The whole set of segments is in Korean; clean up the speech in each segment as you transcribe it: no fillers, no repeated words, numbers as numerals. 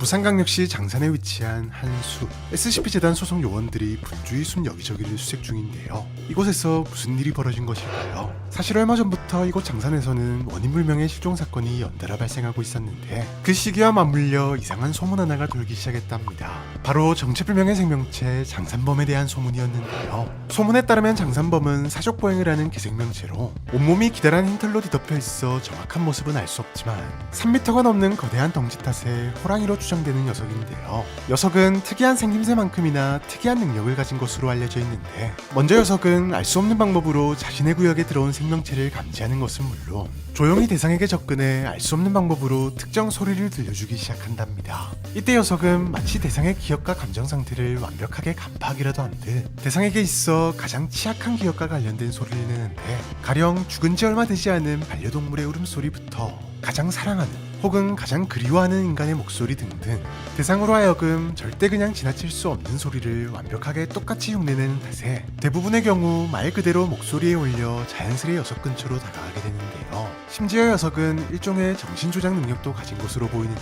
부산광역시 장산에 위치한 한 숲, SCP-재단 소속 요원들이 분주히 숲 여기저기를 수색 중인데요. 이곳에서 무슨 일이 벌어진 것일까요? 사실 얼마 전부터 이곳 장산에서는 원인불명의 실종 사건이 연달아 발생하고 있었는데 그 시기와 맞물려 이상한 소문 하나가 돌기 시작했답니다. 바로 정체불명의 생명체 장산범에 대한 소문이었는데요. 소문에 따르면 장산범은 사족보행을 하는 기생명체로 온몸이 기다란 흰 털로 뒤덮여 있어 정확한 모습은 알 수 없지만 3m가 넘는 거대한 덩치 탓에 호랑이로 추정되는 녀석인데요. 녀석은 특이한 생김새만큼이나 특이한 능력을 가진 것으로 알려져 있는데, 먼저 녀석은 알 수 없는 방법으로 자신의 구역에 들어온 생명체를 감지하는 것은 물론 조용히 대상에게 접근해 알 수 없는 방법으로 특정 소리를 들려주기 시작한답니다. 이때 녀석은 마치 대상의 기억과 감정 상태를 완벽하게 간파하기라도 한 듯 대상에게 있어 가장 취약한 기억과 관련된 소리를 내는데, 가령 죽은 지 얼마 되지 않은 반려동물의 울음소리부터 가장 사랑하는 혹은 가장 그리워하는 인간의 목소리 등등 대상으로 하여금 절대 그냥 지나칠 수 없는 소리를 완벽하게 똑같이 흉내내는 탓에 대부분의 경우 말 그대로 목소리에 올려 자연스레 녀석 근처로 다가가게 되는데요. 심지어 녀석은 일종의 정신조작 능력도 가진 것으로 보이는데,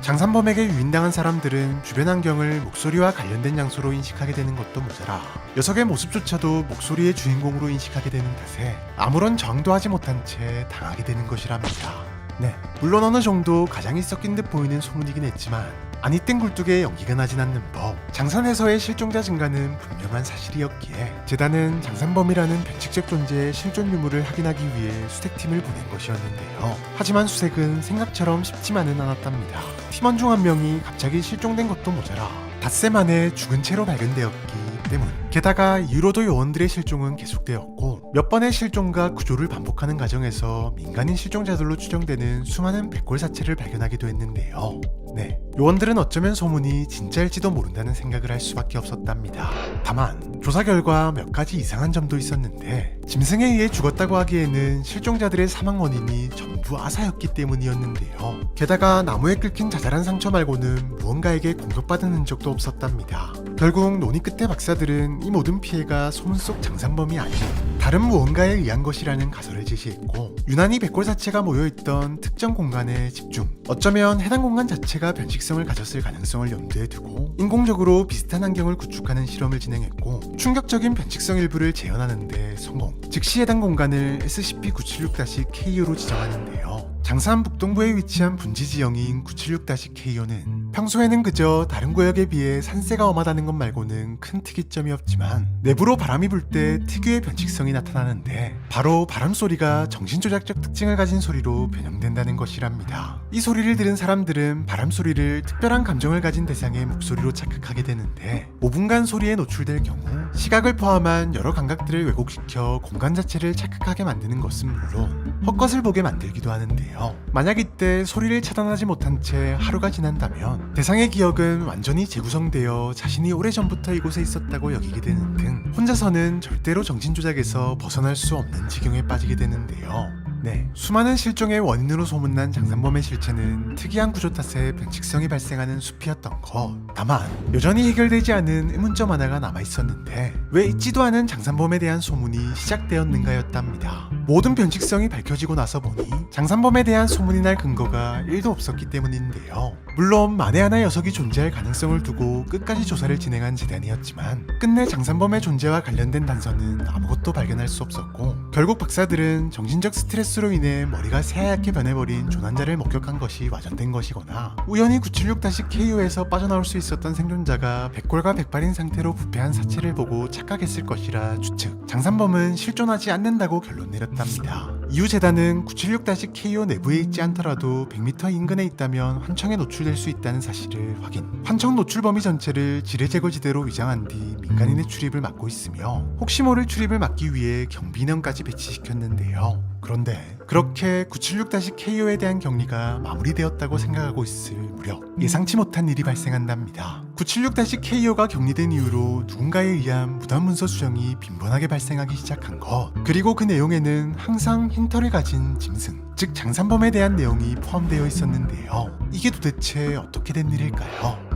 장산범에게 유인당한 사람들은 주변 환경을 목소리와 관련된 장소로 인식하게 되는 것도 모자라 녀석의 모습조차도 목소리의 주인공으로 인식하게 되는 탓에 아무런 저항도 하지 못한 채 당하게 되는 것이랍니다. 네, 물론 어느 정도 가장이 섞인 듯 보이는 소문이긴 했지만 아니 땐 굴뚝에 연기가 나진 않는 법, 장산에서의 실종자 증가는 분명한 사실이었기에 재단은 장산범이라는 변칙적 존재의 실존 유무를 확인하기 위해 수색팀을 보낸 것이었는데요. 하지만 수색은 생각처럼 쉽지만은 않았답니다. 팀원 중 한 명이 갑자기 실종된 것도 모자라 닷새 만에 죽은 채로 발견되었기 때문, 게다가 이후로도 요원들의 실종은 계속되었고 몇 번의 실종과 구조를 반복하는 과정에서 민간인 실종자들로 추정되는 수많은 백골 사체를 발견하기도 했는데요. 네, 요원들은 어쩌면 소문이 진짜일지도 모른다는 생각을 할 수밖에 없었답니다. 다만 조사 결과 몇 가지 이상한 점도 있었는데, 짐승에 의해 죽었다고 하기에는 실종자들의 사망 원인이 전부 아사였기 때문이었는데요. 게다가 나무에 긁힌 자잘한 상처 말고는 무언가에게 공격받은 흔적도 없었답니다. 결국 논의 끝에 박사들은 이 모든 피해가 소문 속 장산범이 아닌 다른 무언가에 의한 것이라는 가설을 제시했고, 유난히 백골 사체가 모여있던 특정 공간에 집중, 어쩌면 해당 공간 자체가 변칙성을 가졌을 가능성을 염두에 두고 인공적으로 비슷한 환경을 구축하는 실험을 진행했고, 충격적인 변칙성 일부를 재현하는 데 성공. 즉시 해당 공간을 SCP-976-KO로 지정하는데요. 장산 북동부에 위치한 분지 지형인 976-KO는 평소에는 그저 다른 구역에 비해 산세가 엄하다는 것 말고는 큰 특이점이 없지만, 내부로 바람이 불 때 특유의 변칙성이 나타나는데 바로 바람 소리가 정신조작적 특징을 가진 소리로 변형된다는 것이랍니다. 이 소리를 들은 사람들은 바람 소리를 특별한 감정을 가진 대상의 목소리로 착각하게 되는데, 5분간 소리에 노출될 경우 시각을 포함한 여러 감각들을 왜곡시켜 공간 자체를 착각하게 만드는 것은 물론 헛것을 보게 만들기도 하는데요. 만약 이때 소리를 차단하지 못한 채 하루가 지난다면 대상의 기억은 완전히 재구성되어 자신이 오래전부터 이곳에 있었다고 여기게 되는 등 혼자서는 절대로 정신조작에서 벗어날 수 없는 지경에 빠지게 되는데요. 네, 수많은 실종의 원인으로 소문난 장산범의 실체는 특이한 구조 탓에 변칙성이 발생하는 숲이었던 것. 다만 여전히 해결되지 않은 의문점 하나가 남아있었는데, 왜 있지도 않은 장산범에 대한 소문이 시작되었는가였답니다. 모든 변칙성이 밝혀지고 나서 보니 장산범에 대한 소문이 날 근거가 1도 없었기 때문인데요. 물론 만에 하나 녀석이 존재할 가능성을 두고 끝까지 조사를 진행한 재단이었지만 끝내 장산범의 존재와 관련된 단서는 아무것도 발견할 수 없었고, 결국 박사들은 정신적 스트레스로 인해 머리가 새하얗게 변해버린 조난자를 목격한 것이 와전된 것이거나 우연히 976-KO에서 빠져나올 수 있었던 생존자가 백골과 백발인 상태로 부패한 사체를 보고 착각했을 것이라 추측, 장산범은 실존하지 않는다고 결론 내렸답니다. 이후 재단은 976-KO 내부에 있지 않더라도 100m 인근에 있다면 환청에 노출될 수 있다는 사실을 확인, 환청 노출 범위 전체를 지뢰제거지대로 위장한 뒤 민간인의 출입을 막고 있으며 혹시 모를 출입을 막기 위해 경비 인원까지 배치시켰는데요. 그런데 그렇게 976-KO에 대한 격리가 마무리되었다고 생각하고 있을 무렵 예상치 못한 일이 발생한답니다. 976-KO가 격리된 이후로 누군가에 의한 무단 문서 수정이 빈번하게 발생하기 시작한 것, 그리고 그 내용에는 항상 흰털을 가진 짐승, 즉 장산범에 대한 내용이 포함되어 있었는데요. 이게 도대체 어떻게 된 일일까요?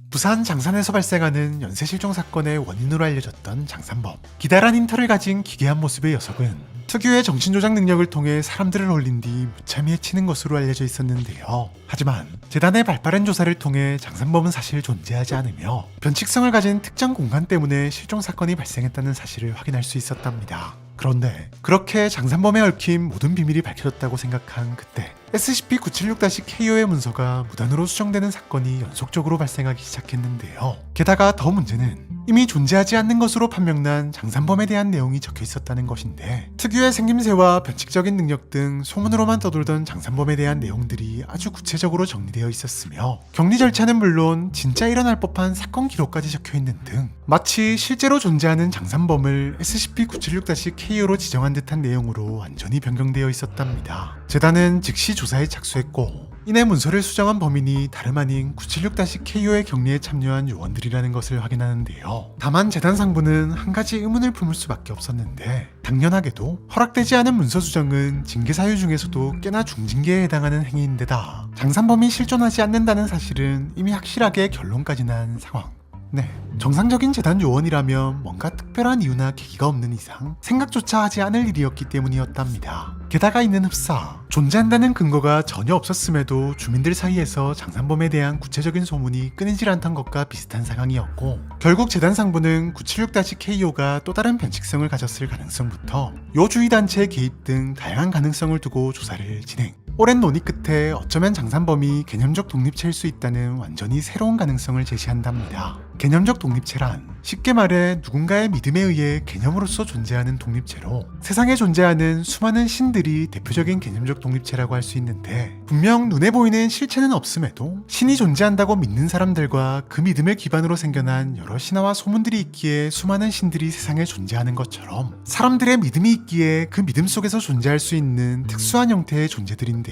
부산 장산에서 발생하는 연쇄 실종 사건의 원인으로 알려졌던 장산범, 기다란 흰털을 가진 기괴한 모습의 녀석은 특유의 정신조작 능력을 통해 사람들을 올린 뒤 무참히 해치는 것으로 알려져 있었는데요. 하지만 재단의 발빠른 조사를 통해 장산범은 사실 존재하지 않으며 변칙성을 가진 특정 공간 때문에 실종 사건이 발생했다는 사실을 확인할 수 있었답니다. 그런데 그렇게 장산범에 얽힌 모든 비밀이 밝혀졌다고 생각한 그때 SCP-976-KO의 문서가 무단으로 수정되는 사건이 연속적으로 발생하기 시작했는데요. 게다가 더 문제는 이미 존재하지 않는 것으로 판명난 장산범에 대한 내용이 적혀 있었다는 것인데, 특유의 생김새와 변칙적인 능력 등 소문으로만 떠돌던 장산범에 대한 내용들이 아주 구체적으로 정리되어 있었으며 격리 절차는 물론 진짜 일어날 법한 사건 기록까지 적혀 있는 등 마치 실제로 존재하는 장산범을 SCP-976-KO로 지정한 듯한 내용으로 완전히 변경되어 있었답니다. 재단은 즉시 조사에 착수했고 이내 문서를 수정한 범인이 다름 아닌 976-KO의 격리에 참여한 요원들이라는 것을 확인하는데요. 다만 재단 상부는 한 가지 의문을 품을 수밖에 없었는데, 당연하게도 허락되지 않은 문서 수정은 징계 사유 중에서도 꽤나 중징계에 해당하는 행위인데다 장산범이 실존하지 않는다는 사실은 이미 확실하게 결론까지 난 상황. 네, 정상적인 재단 요원이라면 뭔가 특별한 이유나 계기가 없는 이상 생각조차 하지 않을 일이었기 때문이었답니다. 게다가 있는 흡사, 존재한다는 근거가 전혀 없었음에도 주민들 사이에서 장산범에 대한 구체적인 소문이 끊이질 않던 것과 비슷한 상황이었고, 결국 재단 상부는 976-KO가 또 다른 변칙성을 가졌을 가능성부터 요 주위 단체의 개입 등 다양한 가능성을 두고 조사를 진행. 오랜 논의 끝에 어쩌면 장산범이 개념적 독립체일 수 있다는 완전히 새로운 가능성을 제시한답니다. 개념적 독립체란 쉽게 말해 누군가의 믿음에 의해 개념으로서 존재하는 독립체로 세상에 존재하는 수많은 신들이 대표적인 개념적 독립체라고 할 수 있는데, 분명 눈에 보이는 실체는 없음에도 신이 존재한다고 믿는 사람들과 그 믿음을 기반으로 생겨난 여러 신화와 소문들이 있기에 수많은 신들이 세상에 존재하는 것처럼 사람들의 믿음이 있기에 그 믿음 속에서 존재할 수 있는 특수한 형태의 존재들인데요.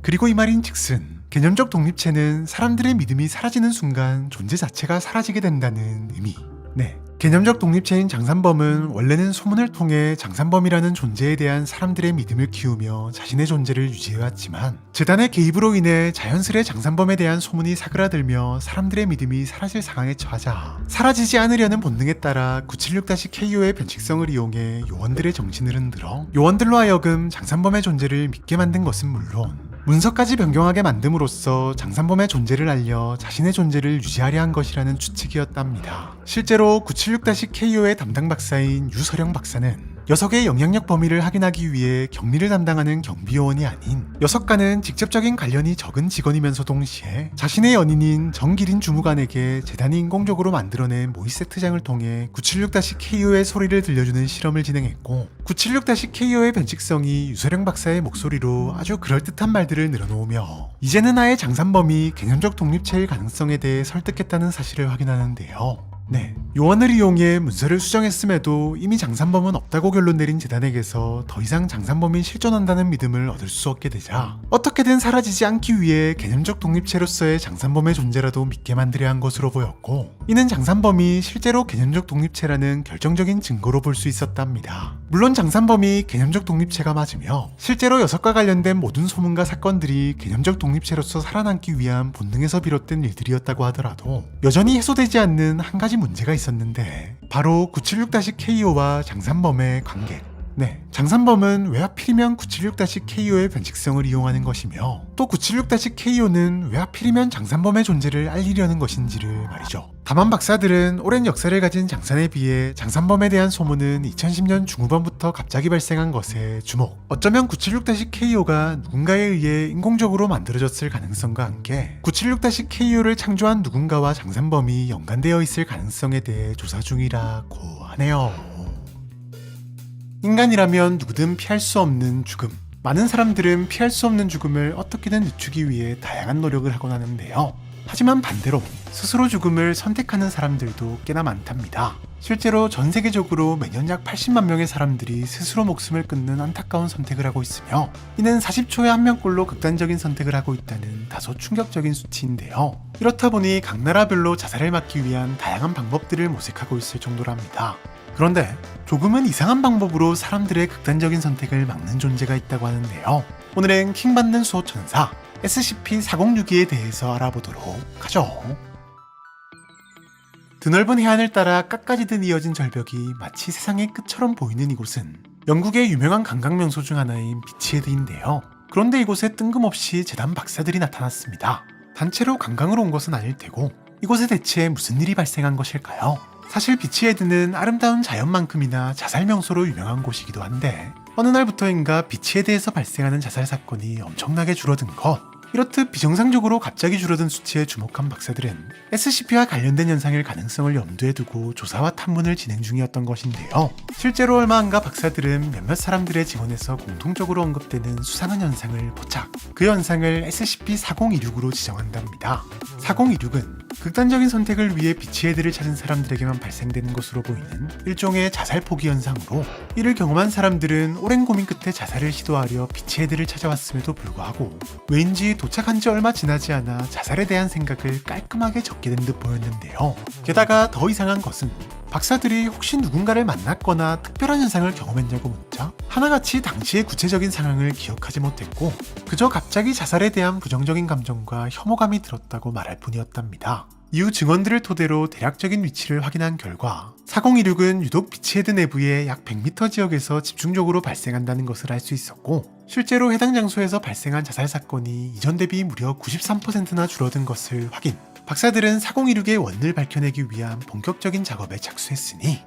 그리고 이 말인 즉슨 개념적 독립체는 사람들의 믿음이 사라지는 순간 존재 자체가 사라지게 된다는 의미. 네, 개념적 독립체인 장산범은 원래는 소문을 통해 장산범이라는 존재에 대한 사람들의 믿음을 키우며 자신의 존재를 유지해왔지만, 재단의 개입으로 인해 자연스레 장산범에 대한 소문이 사그라들며 사람들의 믿음이 사라질 상황에 처하자 사라지지 않으려는 본능에 따라 976-KO의 변칙성을 이용해 요원들의 정신을 흔들어 요원들로 하여금 장산범의 존재를 믿게 만든 것은 물론 문서까지 변경하게 만듦으로써 장산범의 존재를 알려 자신의 존재를 유지하려 한 것이라는 추측이었답니다. 실제로 976-KO의 담당 박사인 유서령 박사는 녀석의 영향력 범위를 확인하기 위해 격리를 담당하는 경비요원이 아닌 녀석과는 직접적인 관련이 적은 직원이면서 동시에 자신의 연인인 정기린 주무관에게 재단이 인공적으로 만들어낸 모의 세트장을 통해 976-KO의 소리를 들려주는 실험을 진행했고, 976-KO의 변칙성이 유서령 박사의 목소리로 아주 그럴듯한 말들을 늘어놓으며 이제는 아예 장산범이 개념적 독립체일 가능성에 대해 설득했다는 사실을 확인하는데요. 네, 요원을 이용해 문서를 수정했음에도 이미 장산범은 없다고 결론 내린 재단에게서 더 이상 장산범이 실존한다는 믿음을 얻을 수 없게 되자 어떻게든 사라지지 않기 위해 개념적 독립체로서의 장산범의 존재라도 믿게 만들어야 한 것으로 보였고, 이는 장산범이 실제로 개념적 독립체라는 결정적인 증거로 볼 수 있었답니다. 물론 장산범이 개념적 독립체가 맞으며 실제로 녀석과 관련된 모든 소문과 사건들이 개념적 독립체로서 살아남기 위한 본능에서 비롯된 일들이었다고 하더라도 여전히 해소되지 않는 한 가지 문제가 있었는데, 바로 976-KO와 장산범의 관계. 네, 장산범은 왜 하필이면 976-KO의 변칙성을 이용하는 것이며 또 976-KO는 왜 하필이면 장산범의 존재를 알리려는 것인지를 말이죠. 다만 박사들은 오랜 역사를 가진 장산에 비해 장산범에 대한 소문은 2010년 중후반부터 갑자기 발생한 것에 주목. 어쩌면 976-KO가 누군가에 의해 인공적으로 만들어졌을 가능성과 함께 976-KO를 창조한 누군가와 장산범이 연관되어 있을 가능성에 대해 조사 중이라고 하네요. 인간이라면 누구든 피할 수 없는 죽음. 많은 사람들은 피할 수 없는 죽음을 어떻게든 늦추기 위해 다양한 노력을 하곤 하는데요. 하지만 반대로 스스로 죽음을 선택하는 사람들도 꽤나 많답니다. 실제로 전 세계적으로 매년 약 80만 명의 사람들이 스스로 목숨을 끊는 안타까운 선택을 하고 있으며, 이는 40초에 한 명꼴로 극단적인 선택을 하고 있다는 다소 충격적인 수치인데요. 이렇다 보니 각 나라별로 자살을 막기 위한 다양한 방법들을 모색하고 있을 정도랍니다. 그런데 조금은 이상한 방법으로 사람들의 극단적인 선택을 막는 존재가 있다고 하는데요. 오늘은 킹받는 수호천사 SCP-4062에 대해서 알아보도록 하죠. 드넓은 해안을 따라 끝까지듯 이어진 절벽이 마치 세상의 끝처럼 보이는 이곳은 영국의 유명한 관광 명소 중 하나인 비치헤드인데요. 그런데 이곳에 뜬금없이 재단 박사들이 나타났습니다. 단체로 관광으로 온 것은 아닐 테고 이곳에 대체 무슨 일이 발생한 것일까요? 사실 비치헤드는 아름다운 자연만큼이나 자살 명소로 유명한 곳이기도 한데 어느 날부터인가 비치헤드에서 발생하는 자살 사건이 엄청나게 줄어든 것. 이렇듯 비정상적으로 갑자기 줄어든 수치에 주목한 박사들은 SCP와 관련된 현상일 가능성을 염두에 두고 조사와 탐문을 진행 중이었던 것인데요. 실제로 얼마 안가 박사들은 몇몇 사람들의 증언에서 공통적으로 언급되는 수상한 현상을 포착, 그 현상을 SCP-4026으로 지정한답니다. 4026은 극단적인 선택을 위해 비치헤드를 찾은 사람들에게만 발생되는 것으로 보이는 일종의 자살 포기 현상으로, 이를 경험한 사람들은 오랜 고민 끝에 자살을 시도하려 비치헤드를 찾아왔음에도 불구하고 왜인지 도착한 지 얼마 지나지 않아 자살에 대한 생각을 깔끔하게 적게 된 듯 보였는데요. 게다가 더 이상한 것은 박사들이 혹시 누군가를 만났거나 특별한 현상을 경험했냐고 묻자 하나같이 당시의 구체적인 상황을 기억하지 못했고 그저 갑자기 자살에 대한 부정적인 감정과 혐오감이 들었다고 말할 뿐이었답니다. 이후 증언들을 토대로 대략적인 위치를 확인한 결과 4026은 유독 비치헤드 내부의 약 100m 지역에서 집중적으로 발생한다는 것을 알 수 있었고, 실제로 해당 장소에서 발생한 자살 사건이 이전 대비 무려 93%나 줄어든 것을 확인. 박사들은 4026의 원인을 밝혀내기 위한 본격적인 작업에 착수했으니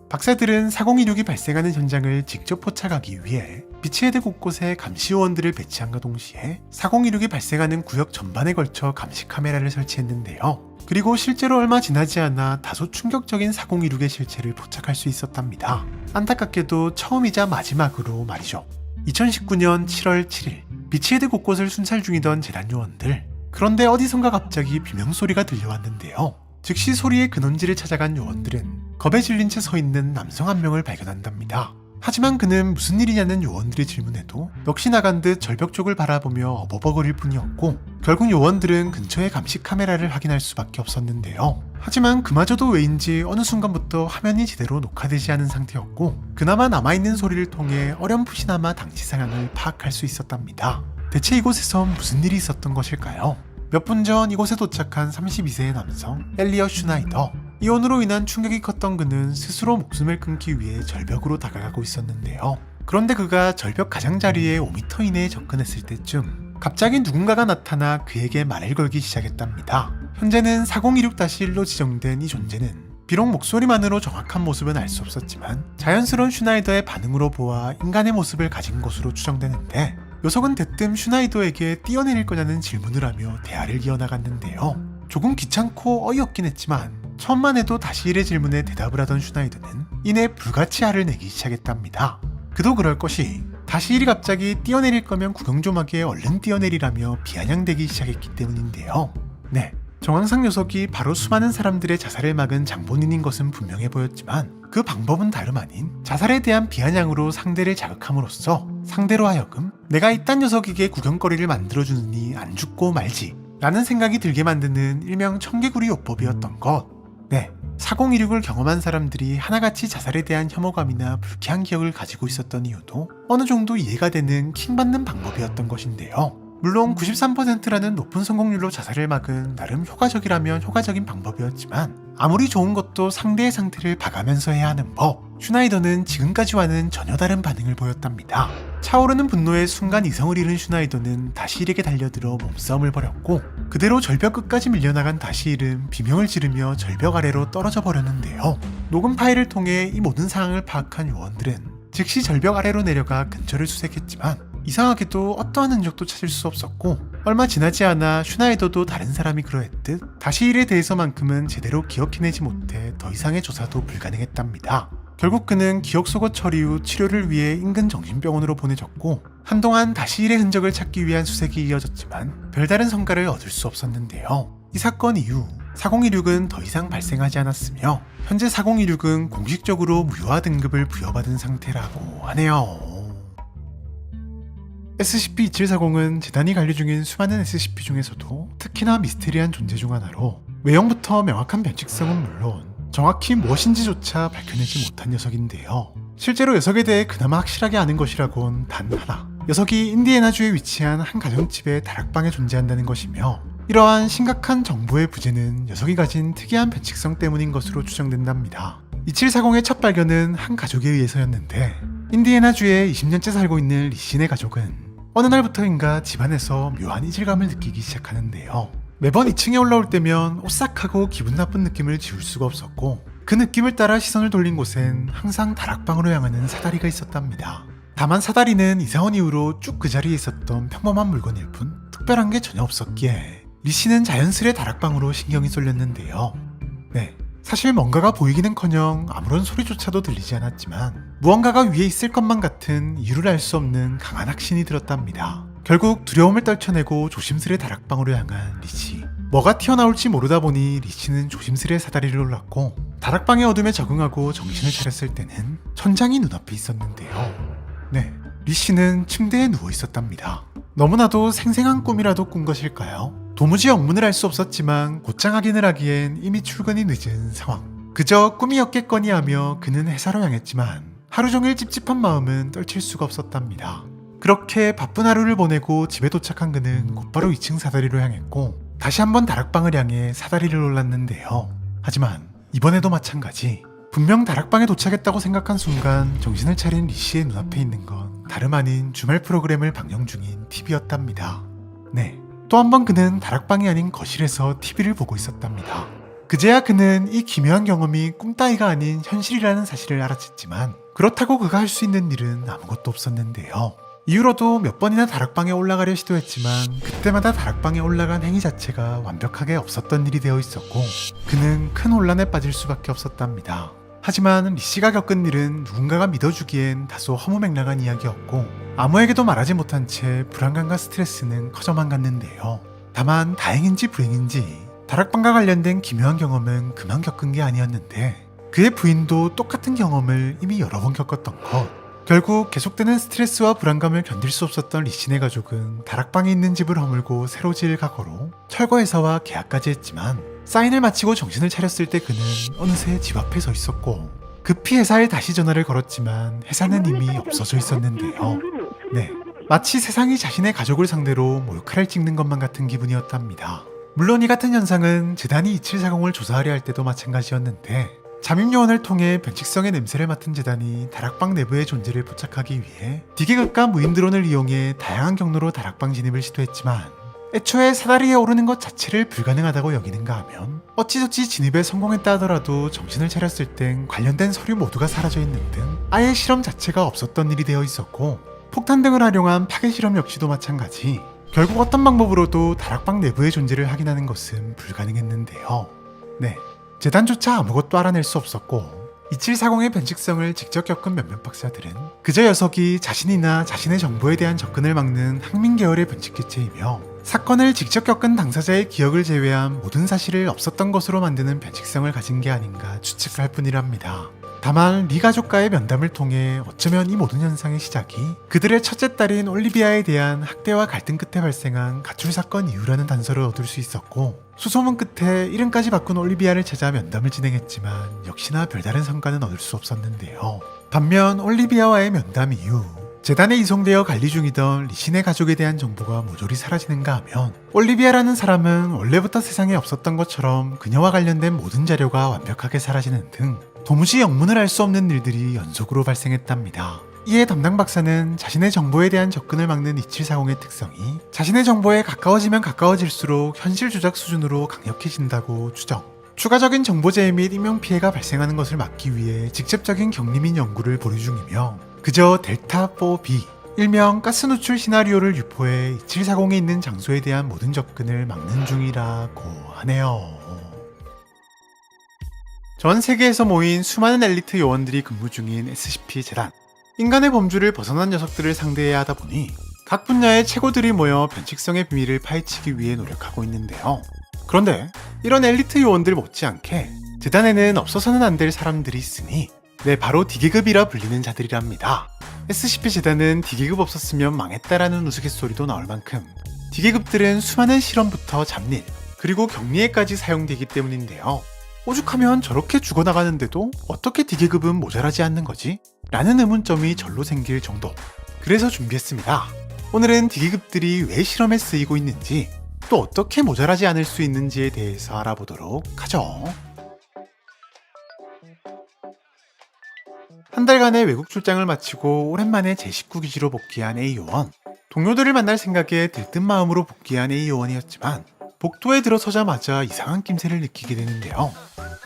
박사들은 4026이 발생하는 현장을 직접 포착하기 위해 비치헤드 곳곳에 감시요원들을 배치함과 동시에 4026이 발생하는 구역 전반에 걸쳐 감시 카메라를 설치했는데요. 그리고 실제로 얼마 지나지 않아 다소 충격적인 4026의 실체를 포착할 수 있었답니다. 안타깝게도 처음이자 마지막으로 말이죠. 2019년 7월 7일 비치헤드 곳곳을 순찰 중이던 재단 요원들. 그런데 어디선가 갑자기 비명소리가 들려왔는데요. 즉시 소리의 근원지를 찾아간 요원들은 겁에 질린 채 서 있는 남성 한 명을 발견한답니다. 하지만 그는 무슨 일이냐는 요원들의 질문에도 넋이 나간 듯 절벽 쪽을 바라보며 어버버거릴 뿐이었고 결국 요원들은 근처의 감시 카메라를 확인할 수밖에 없었는데요. 하지만 그마저도 왜인지 어느 순간부터 화면이 제대로 녹화되지 않은 상태였고 그나마 남아있는 소리를 통해 어렴풋이나마 당시 상황을 파악할 수 있었답니다. 대체 이곳에선 무슨 일이 있었던 것일까요? 몇 분 전 이곳에 도착한 32세의 남성 엘리엇 슈나이더. 이혼으로 인한 충격이 컸던 그는 스스로 목숨을 끊기 위해 절벽으로 다가가고 있었는데요. 그런데 그가 절벽 가장자리에 5m 이내에 접근했을 때쯤 갑자기 누군가가 나타나 그에게 말을 걸기 시작했답니다. 현재는 4026-1로 지정된 이 존재는 비록 목소리만으로 정확한 모습은 알 수 없었지만 자연스러운 슈나이더의 반응으로 보아 인간의 모습을 가진 것으로 추정되는데, 녀석은 대뜸 슈나이더에게 뛰어내릴 거냐는 질문을 하며 대화를 이어나갔는데요. 조금 귀찮고 어이없긴 했지만 처음만 해도 다시일의 질문에 대답을 하던 슈나이더는 이내 불같이 화를 내기 시작했답니다. 그도 그럴 것이 다시일이 갑자기 뛰어내릴 거면 구경 좀 하게 얼른 뛰어내리라며 비아냥대기 시작했기 때문인데요. 네, 정황상 녀석이 바로 수많은 사람들의 자살을 막은 장본인인 것은 분명해 보였지만 그 방법은 다름 아닌 자살에 대한 비아냥으로 상대를 자극함으로써 상대로 하여금 내가 이딴 녀석에게 구경거리를 만들어주느니 안 죽고 말지 라는 생각이 들게 만드는 일명 청개구리 요법이었던 것. 네, 4026을 경험한 사람들이 하나같이 자살에 대한 혐오감이나 불쾌한 기억을 가지고 있었던 이유도 어느 정도 이해가 되는 킹받는 방법이었던 것인데요. 물론 93%라는 높은 성공률로 자살을 막은 나름 효과적이라면 효과적인 방법이었지만 아무리 좋은 것도 상대의 상태를 봐가면서 해야 하는 법. 슈나이더는 지금까지와는 전혀 다른 반응을 보였답니다. 차오르는 분노에 순간 이성을 잃은 슈나이더는 다시일에게 달려들어 몸싸움을 벌였고 그대로 절벽 끝까지 밀려나간 다시일은 비명을 지르며 절벽 아래로 떨어져 버렸는데요. 녹음 파일을 통해 이 모든 상황을 파악한 요원들은 즉시 절벽 아래로 내려가 근처를 수색했지만 이상하게도 어떠한 흔적도 찾을 수 없었고 얼마 지나지 않아 슈나이더도 다른 사람이 그러했듯 다시일에 대해서만큼은 제대로 기억해내지 못해 더 이상의 조사도 불가능했답니다. 결국 그는 기억 속어 처리 후 치료를 위해 인근 정신병원으로 보내졌고 한동안 다시일의 흔적을 찾기 위한 수색이 이어졌지만 별다른 성과를 얻을 수 없었는데요. 이 사건 이후 4026은 더 이상 발생하지 않았으며 현재 4026은 공식적으로 무효화 등급을 부여받은 상태라고 하네요. SCP-2740은 재단이 관리 중인 수많은 SCP 중에서도 특히나 미스테리한 존재 중 하나로 외형부터 명확한 변칙성은 물론 정확히 무엇인지조차 밝혀내지 못한 녀석인데요. 실제로 녀석에 대해 그나마 확실하게 아는 것이라곤 단 하나. 녀석이 인디애나주에 위치한 한 가정집의 다락방에 존재한다는 것이며 이러한 심각한 정보의 부재는 녀석이 가진 특이한 변칙성 때문인 것으로 추정된답니다. 2740의 첫 발견은 한 가족에 의해서였는데, 인디애나주에 20년째 살고 있는 리신의 가족은 어느 날부터인가 집안에서 묘한 이질감을 느끼기 시작하는데요. 매번 2층에 올라올 때면 오싹하고 기분 나쁜 느낌을 지울 수가 없었고, 그 느낌을 따라 시선을 돌린 곳엔 항상 다락방으로 향하는 사다리가 있었답니다. 다만 사다리는 이사 온 이후로 쭉 그 자리에 있었던 평범한 물건일 뿐 특별한 게 전혀 없었기에 리씨는 자연스레 다락방으로 신경이 쏠렸는데요. 네, 사실 뭔가가 보이기는커녕 아무런 소리조차도 들리지 않았지만 무언가가 위에 있을 것만 같은 이유를 알 수 없는 강한 확신이 들었답니다. 결국 두려움을 떨쳐내고 조심스레 다락방으로 향한 리씨. 뭐가 튀어나올지 모르다 보니 리씨는 조심스레 사다리를 올랐고, 다락방의 어둠에 적응하고 정신을 차렸을 때는 천장이 눈앞에 있었는데요. 네, 리씨는 침대에 누워 있었답니다. 너무나도 생생한 꿈이라도 꾼 것일까요? 도무지 영문을 알 수 없었지만 곧장 확인을 하기엔 이미 출근이 늦은 상황. 그저 꿈이었겠거니 하며 그는 회사로 향했지만 하루 종일 찝찝한 마음은 떨칠 수가 없었답니다. 그렇게 바쁜 하루를 보내고 집에 도착한 그는 곧바로 2층 사다리로 향했고, 다시 한번 다락방을 향해 사다리를 올랐는데요. 하지만 이번에도 마찬가지. 분명 다락방에 도착했다고 생각한 순간 정신을 차린 리씨의 눈앞에 있는 건 다름 아닌 주말 프로그램을 방영 중인 TV였답니다. 네, 또 한 번 그는 다락방이 아닌 거실에서 TV를 보고 있었답니다. 그제야 그는 이 기묘한 경험이 꿈따위가 아닌 현실이라는 사실을 알아챘지만, 그렇다고 그가 할 수 있는 일은 아무것도 없었는데요. 이후로도 몇 번이나 다락방에 올라가려 시도했지만 그때마다 다락방에 올라간 행위 자체가 완벽하게 없었던 일이 되어 있었고, 그는 큰 혼란에 빠질 수밖에 없었답니다. 하지만 리씨가 겪은 일은 누군가가 믿어주기엔 다소 허무맹랑한 이야기였고, 아무에게도 말하지 못한 채 불안감과 스트레스는 커져만 갔는데요. 다만 다행인지 불행인지 다락방과 관련된 기묘한 경험은 그만 겪은 게 아니었는데, 그의 부인도 똑같은 경험을 이미 여러 번 겪었던 것. 결국 계속되는 스트레스와 불안감을 견딜 수 없었던 리씨네 가족은 다락방에 있는 집을 허물고 새로 지을 각오로 철거회사와 계약까지 했지만, 사인을 마치고 정신을 차렸을 때 그는 어느새 집 앞에 서 있었고, 급히 회사에 다시 전화를 걸었지만 회사는 이미 없어져 있었는데요. 네, 마치 세상이 자신의 가족을 상대로 몰카를 찍는 것만 같은 기분이었답니다. 물론 이 같은 현상은 재단이 2740을 조사하려 할 때도 마찬가지였는데, 잠입요원을 통해 변칙성의 냄새를 맡은 재단이 다락방 내부의 존재를 포착하기 위해 디계급과 무인 드론을 이용해 다양한 경로로 다락방 진입을 시도했지만, 애초에 사다리에 오르는 것 자체를 불가능하다고 여기는가 하면 어찌저찌 진입에 성공했다 하더라도 정신을 차렸을 땐 관련된 서류 모두가 사라져 있는 등 아예 실험 자체가 없었던 일이 되어 있었고, 폭탄 등을 활용한 파괴 실험 역시도 마찬가지. 결국 어떤 방법으로도 다락방 내부의 존재를 확인하는 것은 불가능했는데요. 네, 재단조차 아무것도 알아낼 수 없었고, 2740의 변칙성을 직접 겪은 몇몇 박사들은 그저 녀석이 자신이나 자신의 정보에 대한 접근을 막는 항민 계열의 변칙 개체이며, 사건을 직접 겪은 당사자의 기억을 제외한 모든 사실을 없었던 것으로 만드는 변칙성을 가진 게 아닌가 추측할 뿐이랍니다. 다만 리 가족과의 면담을 통해 어쩌면 이 모든 현상의 시작이 그들의 첫째 딸인 올리비아에 대한 학대와 갈등 끝에 발생한 가출 사건 이후라는 단서를 얻을 수 있었고, 수소문 끝에 이름까지 바꾼 올리비아를 찾아 면담을 진행했지만 역시나 별다른 성과는 얻을 수 없었는데요. 반면 올리비아와의 면담 이후 재단에 이송되어 관리 중이던 리신의 가족에 대한 정보가 모조리 사라지는가 하면, 올리비아라는 사람은 원래부터 세상에 없었던 것처럼 그녀와 관련된 모든 자료가 완벽하게 사라지는 등 도무지 영문을 알 수 없는 일들이 연속으로 발생했답니다. 이에 담당 박사는 자신의 정보에 대한 접근을 막는 2740의 특성이 자신의 정보에 가까워지면 가까워질수록 현실 조작 수준으로 강력해진다고 추정. 추가적인 정보재해 및 인명피해가 발생하는 것을 막기 위해 직접적인 격리 및 연구를 보류 중이며, 그저 델타4b, 일명 가스 누출 시나리오를 유포해 2740에 있는 장소에 대한 모든 접근을 막는 중이라고 하네요. 전 세계에서 모인 수많은 엘리트 요원들이 근무 중인 SCP 재단. 인간의 범주를 벗어난 녀석들을 상대해야 하다 보니 각 분야의 최고들이 모여 변칙성의 비밀을 파헤치기 위해 노력하고 있는데요. 그런데 이런 엘리트 요원들 못지않게 재단에는 없어서는 안 될 사람들이 있으니, 네, 바로 D계급이라 불리는 자들이랍니다. SCP 재단은 D계급 없었으면 망했다라는 우스갯소리도 나올 만큼 D계급들은 수많은 실험부터 잡일, 그리고 격리에까지 사용되기 때문인데요. 오죽하면 저렇게 죽어나가는데도 어떻게 D계급은 모자라지 않는 거지? 라는 의문점이 절로 생길 정도. 그래서 준비했습니다. 오늘은 D계급들이 왜 실험에 쓰이고 있는지, 또 어떻게 모자라지 않을 수 있는지에 대해서 알아보도록 하죠. 한 달간의 외국 출장을 마치고 오랜만에 제19 기지로 복귀한 A 요원. 동료들을 만날 생각에 들뜬 마음으로 복귀한 A 요원이었지만 복도에 들어서자마자 이상한 낌새를 느끼게 되는데요.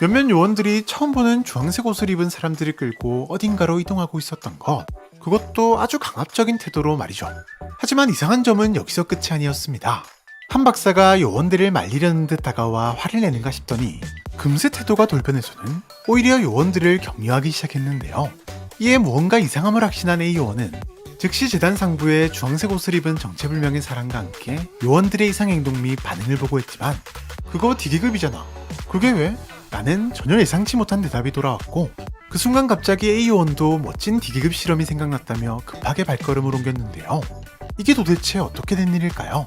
몇몇 요원들이 처음 보는 주황색 옷을 입은 사람들을 끌고 어딘가로 이동하고 있었던 것. 그것도 아주 강압적인 태도로 말이죠. 하지만 이상한 점은 여기서 끝이 아니었습니다. 한 박사가 요원들을 말리려는 듯 다가와 화를 내는가 싶더니 금세 태도가 돌변해서는 오히려 요원들을 격려하기 시작했는데요. 이에 무언가 이상함을 확신한 A 요원은 즉시 재단 상부에 주황색 옷을 입은 정체불명의 사람과 함께 요원들의 이상 행동 및 반응을 보고했지만 그거 D계급이잖아. 그게 왜? 라는 전혀 예상치 못한 대답이 돌아왔고 그 순간 갑자기 A 요원도 멋진 D계급 실험이 생각났다며 급하게 발걸음을 옮겼는데요. 이게 도대체 어떻게 된 일일까요?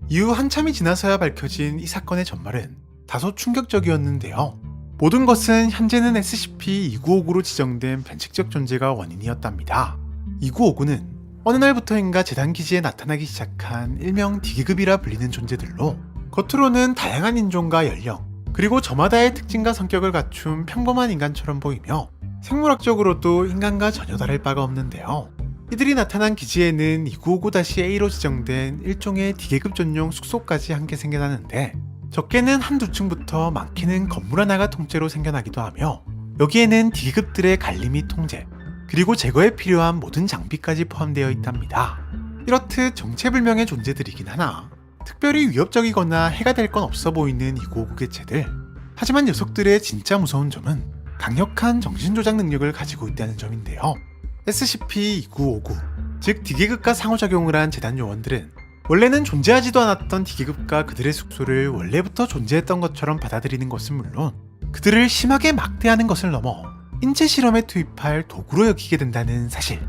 이후 한참이 지나서야 밝혀진 이 사건의 전말은 다소 충격적이었는데요. 모든 것은 현재는 SCP-2959로 지정된 변칙적 존재가 원인이었답니다. 2959는 어느 날부터인가 재단기지에 나타나기 시작한 일명 D계급이라 불리는 존재들로 겉으로는 다양한 인종과 연령, 그리고 저마다의 특징과 성격을 갖춘 평범한 인간처럼 보이며 생물학적으로도 인간과 전혀 다를 바가 없는데요. 이들이 나타난 기지에는 2959-A로 지정된 일종의 D계급 전용 숙소까지 함께 생겨나는데 적게는 한두 층부터 많게는 건물 하나가 통째로 생겨나기도 하며 여기에는 D계급들의 관리 및 통제, 그리고 제거에 필요한 모든 장비까지 포함되어 있답니다. 이렇듯 정체불명의 존재들이긴 하나 특별히 위협적이거나 해가 될 건 없어 보이는 2959 개체들. 하지만 녀석들의 진짜 무서운 점은 강력한 정신조작 능력을 가지고 있다는 점인데요. SCP-2959, 즉 D계급과 상호작용을 한 재단 요원들은 원래는 존재하지도 않았던 D계급과 그들의 숙소를 원래부터 존재했던 것처럼 받아들이는 것은 물론 그들을 심하게 막대하는 것을 넘어 인체 실험에 투입할 도구로 여기게 된다는 사실.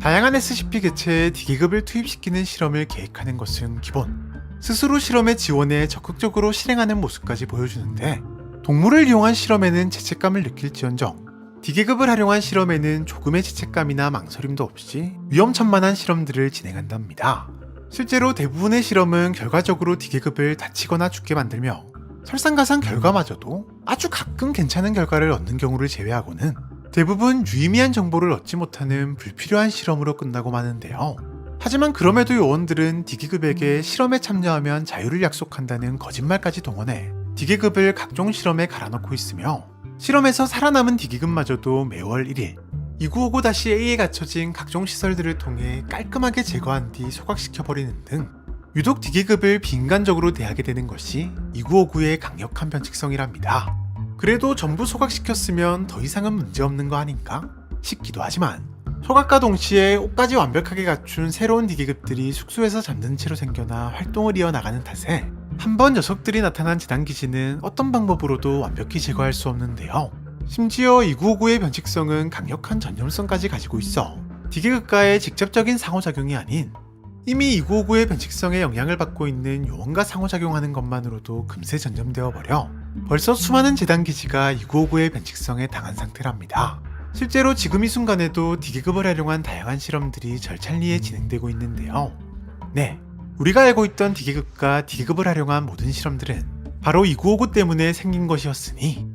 다양한 SCP 개체에 D계급을 투입시키는 실험을 계획하는 것은 기본, 스스로 실험의 지원에 적극적으로 실행하는 모습까지 보여주는데 동물을 이용한 실험에는 죄책감을 느낄지언정 D계급을 활용한 실험에는 조금의 죄책감이나 망설임도 없이 위험천만한 실험들을 진행한답니다. 실제로 대부분의 실험은 결과적으로 D계급을 다치거나 죽게 만들며 설상가상 결과마저도 아주 가끔 괜찮은 결과를 얻는 경우를 제외하고는 대부분 유의미한 정보를 얻지 못하는 불필요한 실험으로 끝나고 마는데요. 하지만 그럼에도 요원들은 D계급에게 실험에 참여하면 자유를 약속한다는 거짓말까지 동원해 D계급을 각종 실험에 갈아넣고 있으며 실험에서 살아남은 D계급마저도 매월 1일 2959-A에 갇혀진 각종 시설들을 통해 깔끔하게 제거한 뒤 소각시켜버리는 등 유독 D계급을 비인간적으로 대하게 되는 것이 2959의 강력한 변칙성이랍니다. 그래도 전부 소각시켰으면 더 이상은 문제없는 거 아닌가 싶기도 하지만 소각과 동시에 옷까지 완벽하게 갖춘 새로운 D계급들이 숙소에서 잠든 채로 생겨나 활동을 이어나가는 탓에 한번 녀석들이 나타난 재단기지는 어떤 방법으로도 완벽히 제거할 수 없는데요. 심지어 2959의 변칙성은 강력한 전염성까지 가지고 있어 D계급과의 직접적인 상호작용이 아닌 이미 2959의 변칙성에 영향을 받고 있는 요원과 상호작용하는 것만으로도 금세 전염되어 버려 벌써 수많은 재단기지가 2959의 변칙성에 당한 상태랍니다. 실제로 지금 이 순간에도 D계급을 활용한 다양한 실험들이 절찬리에 진행되고 있는데요. 네, 우리가 알고 있던 D계급과 D계급을 활용한 모든 실험들은 바로 2959 때문에 생긴 것이었으니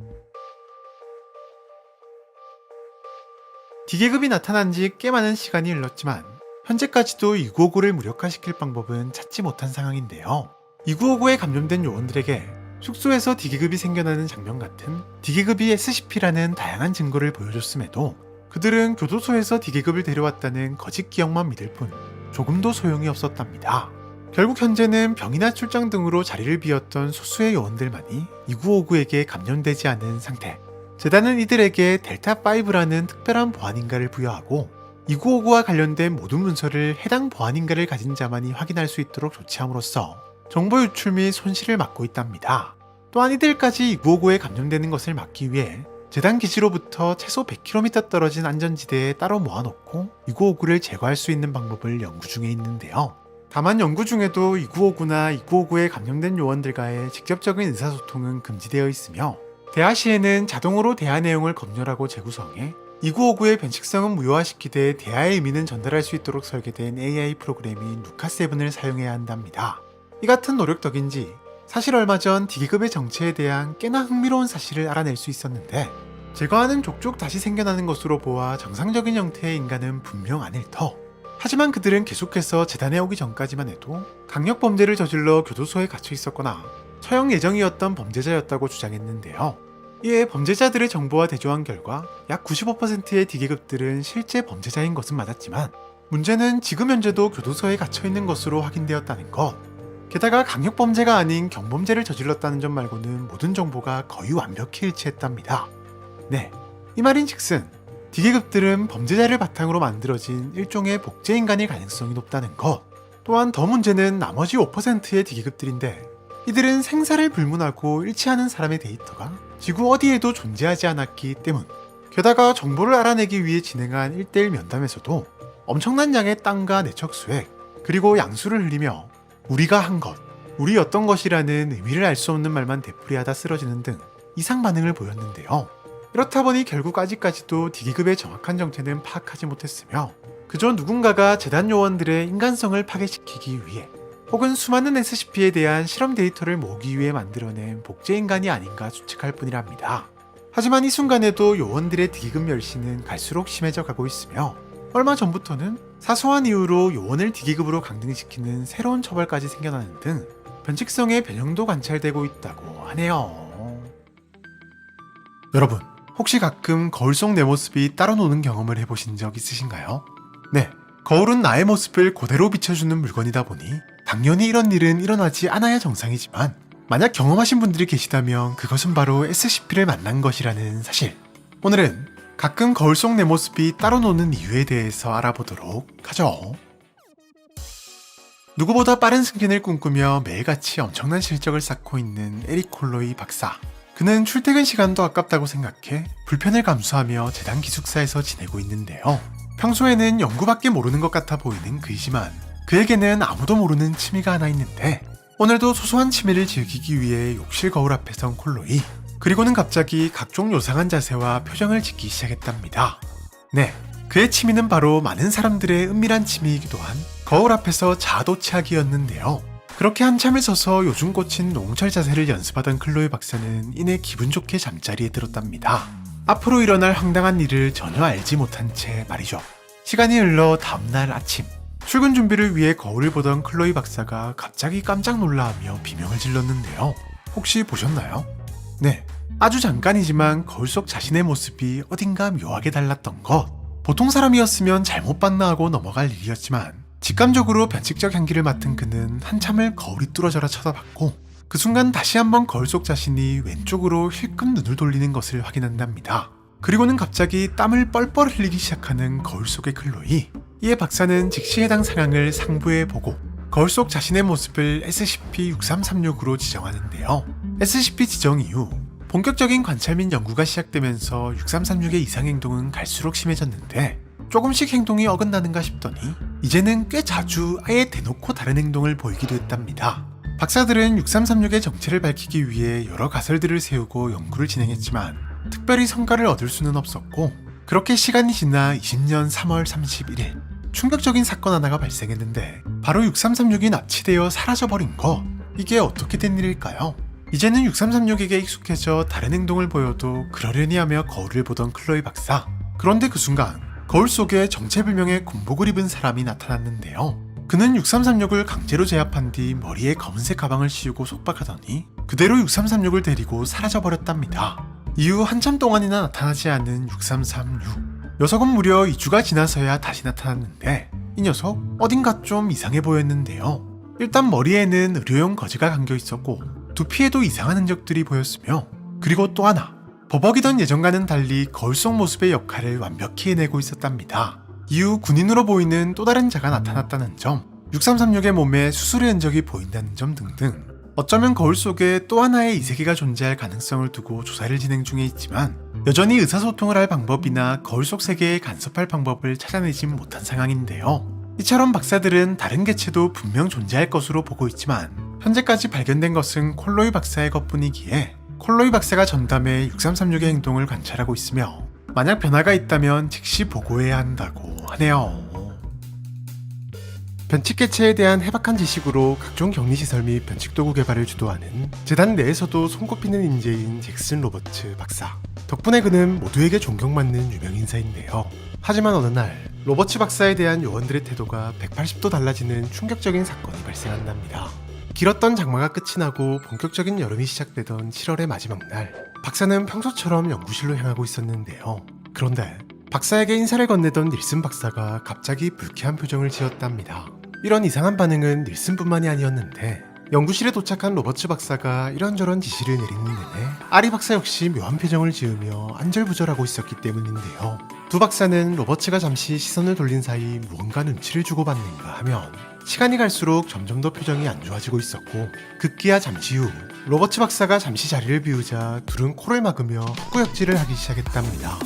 D계급이 나타난 지 꽤 많은 시간이 흘렀지만 현재까지도 2959를 무력화시킬 방법은 찾지 못한 상황인데요. 2959에 감염된 요원들에게 숙소에서 D계급이 생겨나는 장면 같은 D계급이 SCP라는 다양한 증거를 보여줬음에도 그들은 교도소에서 D계급을 데려왔다는 거짓 기억만 믿을 뿐 조금도 소용이 없었답니다. 결국 현재는 병이나 출장 등으로 자리를 비웠던 소수의 요원들만이 2959에게 감염되지 않은 상태. 재단은 이들에게 델타5라는 특별한 보안인가를 부여하고 2959와 관련된 모든 문서를 해당 보안인가를 가진 자만이 확인할 수 있도록 조치함으로써 정보 유출 및 손실을 막고 있답니다. 또한 이들까지 2959에 감염되는 것을 막기 위해 재단 기지로부터 최소 100km 떨어진 안전지대에 따로 모아놓고 2959를 제거할 수 있는 방법을 연구 중에 있는데요. 다만 연구 중에도 2959나 2959에 감염된 요원들과의 직접적인 의사소통은 금지되어 있으며 대화 시에는 자동으로 대화 내용을 검열하고 재구성해 2959의 변칙성은 무효화시키되 대화의 의미는 전달할 수 있도록 설계된 AI 프로그램인 루카7을 사용해야 한답니다. 이 같은 노력 덕인지 사실 얼마 전 D계급의 정체에 대한 꽤나 흥미로운 사실을 알아낼 수 있었는데, 제거하는 족족 다시 생겨나는 것으로 보아 정상적인 형태의 인간은 분명 아닐 터. 하지만 그들은 계속해서 재단에 오기 전까지만 해도 강력 범죄를 저질러 교도소에 갇혀 있었거나 처형 예정이었던 범죄자였다고 주장했는데요. 이에 범죄자들의 정보와 대조한 결과 약 95%의 D계급들은 실제 범죄자인 것은 맞았지만, 문제는 지금 현재도 교도소에 갇혀 있는 것으로 확인되었다는 것. 게다가 강력범죄가 아닌 경범죄를 저질렀다는 점 말고는 모든 정보가 거의 완벽히 일치했답니다. 네, 이 말인즉슨 D계급들은 범죄자를 바탕으로 만들어진 일종의 복제인간일 가능성이 높다는 것. 또한 더 문제는 나머지 5%의 D계급들인데, 이들은 생사를 불문하고 일치하는 사람의 데이터가 지구 어디에도 존재하지 않았기 때문. 게다가 정보를 알아내기 위해 진행한 1대1 면담에서도 엄청난 양의 땅과 내적 수액, 그리고 양수를 흘리며 우리가 한 것, 우리 어떤 것이라는 의미를 알 수 없는 말만 되풀이하다 쓰러지는 등 이상 반응을 보였는데요. 이렇다 보니 결국 아직까지도 D계급의 정확한 정체는 파악하지 못했으며, 그저 누군가가 재단 요원들의 인간성을 파괴시키기 위해 혹은 수많은 SCP에 대한 실험 데이터를 모으기 위해 만들어낸 복제인간이 아닌가 추측할 뿐이랍니다. 하지만 이 순간에도 요원들의 D계급 멸시는 갈수록 심해져 가고 있으며, 얼마 전부터는 사소한 이유로 요원을 D계급으로 강등시키는 새로운 처벌까지 생겨나는 등 변칙성의 변형도 관찰되고 있다고 하네요. 여러분, 혹시 가끔 거울 속 내 모습이 따로 노는 경험을 해보신 적 있으신가요? 네, 거울은 나의 모습을 그대로 비춰주는 물건이다 보니 당연히 이런 일은 일어나지 않아야 정상이지만, 만약 경험하신 분들이 계시다면 그것은 바로 SCP를 만난 것이라는 사실. 오늘은 가끔 거울 속 내 모습이 따로 노는 이유에 대해서 알아보도록 하죠. 누구보다 빠른 승진을 꿈꾸며 매일같이 엄청난 실적을 쌓고 있는 에릭 콜로이 박사. 그는 출퇴근 시간도 아깝다고 생각해 불편을 감수하며 재단 기숙사에서 지내고 있는데요. 평소에는 연구밖에 모르는 것 같아 보이는 그이지만, 그에게는 아무도 모르는 취미가 하나 있는데, 오늘도 소소한 취미를 즐기기 위해 욕실 거울 앞에 선 콜로이. 그리고는 갑자기 각종 요상한 자세와 표정을 짓기 시작했답니다. 네, 그의 취미는 바로 많은 사람들의 은밀한 취미이기도 한 거울 앞에서 자아도취하기였는데요. 그렇게 한참을 서서 요즘 꽂힌 농철 자세를 연습하던 클로이 박사는 이내 기분 좋게 잠자리에 들었답니다. 앞으로 일어날 황당한 일을 전혀 알지 못한 채 말이죠. 시간이 흘러 다음날 아침, 출근 준비를 위해 거울을 보던 클로이 박사가 갑자기 깜짝 놀라하며 비명을 질렀는데요. 혹시 보셨나요? 네, 아주 잠깐이지만 거울 속 자신의 모습이 어딘가 묘하게 달랐던 것. 보통 사람이었으면 잘못 봤나 하고 넘어갈 일이었지만, 직감적으로 변칙적 향기를 맡은 그는 한참을 거울이 뚫어져라 쳐다봤고, 그 순간 다시 한번 거울 속 자신이 왼쪽으로 힐끔 눈을 돌리는 것을 확인한답니다. 그리고는 갑자기 땀을 뻘뻘 흘리기 시작하는 거울 속의 클로이. 이에 박사는 즉시 해당 상황을 상부에 보고 거울 속 자신의 모습을 SCP-6336으로 지정하는데요. SCP 지정 이후 본격적인 관찰 및 연구가 시작되면서 6336의 이상 행동은 갈수록 심해졌는데, 조금씩 행동이 어긋나는가 싶더니 이제는 꽤 자주 아예 대놓고 다른 행동을 보이기도 했답니다. 박사들은 6336의 정체를 밝히기 위해 여러 가설들을 세우고 연구를 진행했지만 특별히 성과를 얻을 수는 없었고, 그렇게 시간이 지나 20년 3월 31일 충격적인 사건 하나가 발생했는데, 바로 6336이 납치되어 사라져버린 것. 이게 어떻게 된 일일까요? 이제는 6336에게 익숙해져 다른 행동을 보여도 그러려니 하며 거울을 보던 클로이 박사. 그런데 그 순간 거울 속에 정체불명의 군복을 입은 사람이 나타났는데요. 그는 6336을 강제로 제압한 뒤 머리에 검은색 가방을 씌우고 속박하더니 그대로 6336을 데리고 사라져버렸답니다. 이후 한참 동안이나 나타나지 않은 6336. 녀석은 무려 2주가 지나서야 다시 나타났는데, 이 녀석 어딘가 좀 이상해 보였는데요. 일단 머리에는 의료용 거즈가 감겨 있었고 두피에도 이상한 흔적들이 보였으며, 그리고 또 하나, 버벅이던 예전과는 달리 거울 속 모습의 역할을 완벽히 해내고 있었답니다. 이후 군인으로 보이는 또 다른 자가 나타났다는 점, 6336의 몸에 수술의 흔적이 보인다는 점 등등, 어쩌면 거울 속에 또 하나의 이세계가 존재할 가능성을 두고 조사를 진행 중에 있지만, 여전히 의사소통을 할 방법이나 거울 속 세계에 간섭할 방법을 찾아내진 못한 상황인데요. 이처럼 박사들은 다른 개체도 분명 존재할 것으로 보고 있지만, 현재까지 발견된 것은 콜로이 박사의 것뿐이기에 콜로이 박사가 전담해 6336의 행동을 관찰하고 있으며, 만약 변화가 있다면 즉시 보고해야 한다고 하네요. 변칙 개체에 대한 해박한 지식으로 각종 격리시설 및 변칙도구 개발을 주도하는 재단 내에서도 손꼽히는 인재인 잭슨 로버츠 박사. 덕분에 그는 모두에게 존경받는 유명인사인데요. 하지만 어느 날 로버츠 박사에 대한 요원들의 태도가 180도 달라지는 충격적인 사건이 발생한답니다. 길었던 장마가 끝이 나고 본격적인 여름이 시작되던 7월의 마지막 날, 박사는 평소처럼 연구실로 향하고 있었는데요. 그런데 박사에게 인사를 건네던 닐슨 박사가 갑자기 불쾌한 표정을 지었답니다. 이런 이상한 반응은 닐슨뿐만이 아니었는데 연구실에 도착한 로버츠 박사가 이런저런 지시를 내리는 내내 아리 박사 역시 묘한 표정을 지으며 안절부절하고 있었기 때문인데요. 두 박사는 로버츠가 잠시 시선을 돌린 사이 무언가 눈치를 주고받는가 하면 시간이 갈수록 점점 더 표정이 안 좋아지고 있었고, 급기야 잠시 후 로버츠 박사가 잠시 자리를 비우자 둘은 코를 막으며 헛구역질을 하기 시작했답니다.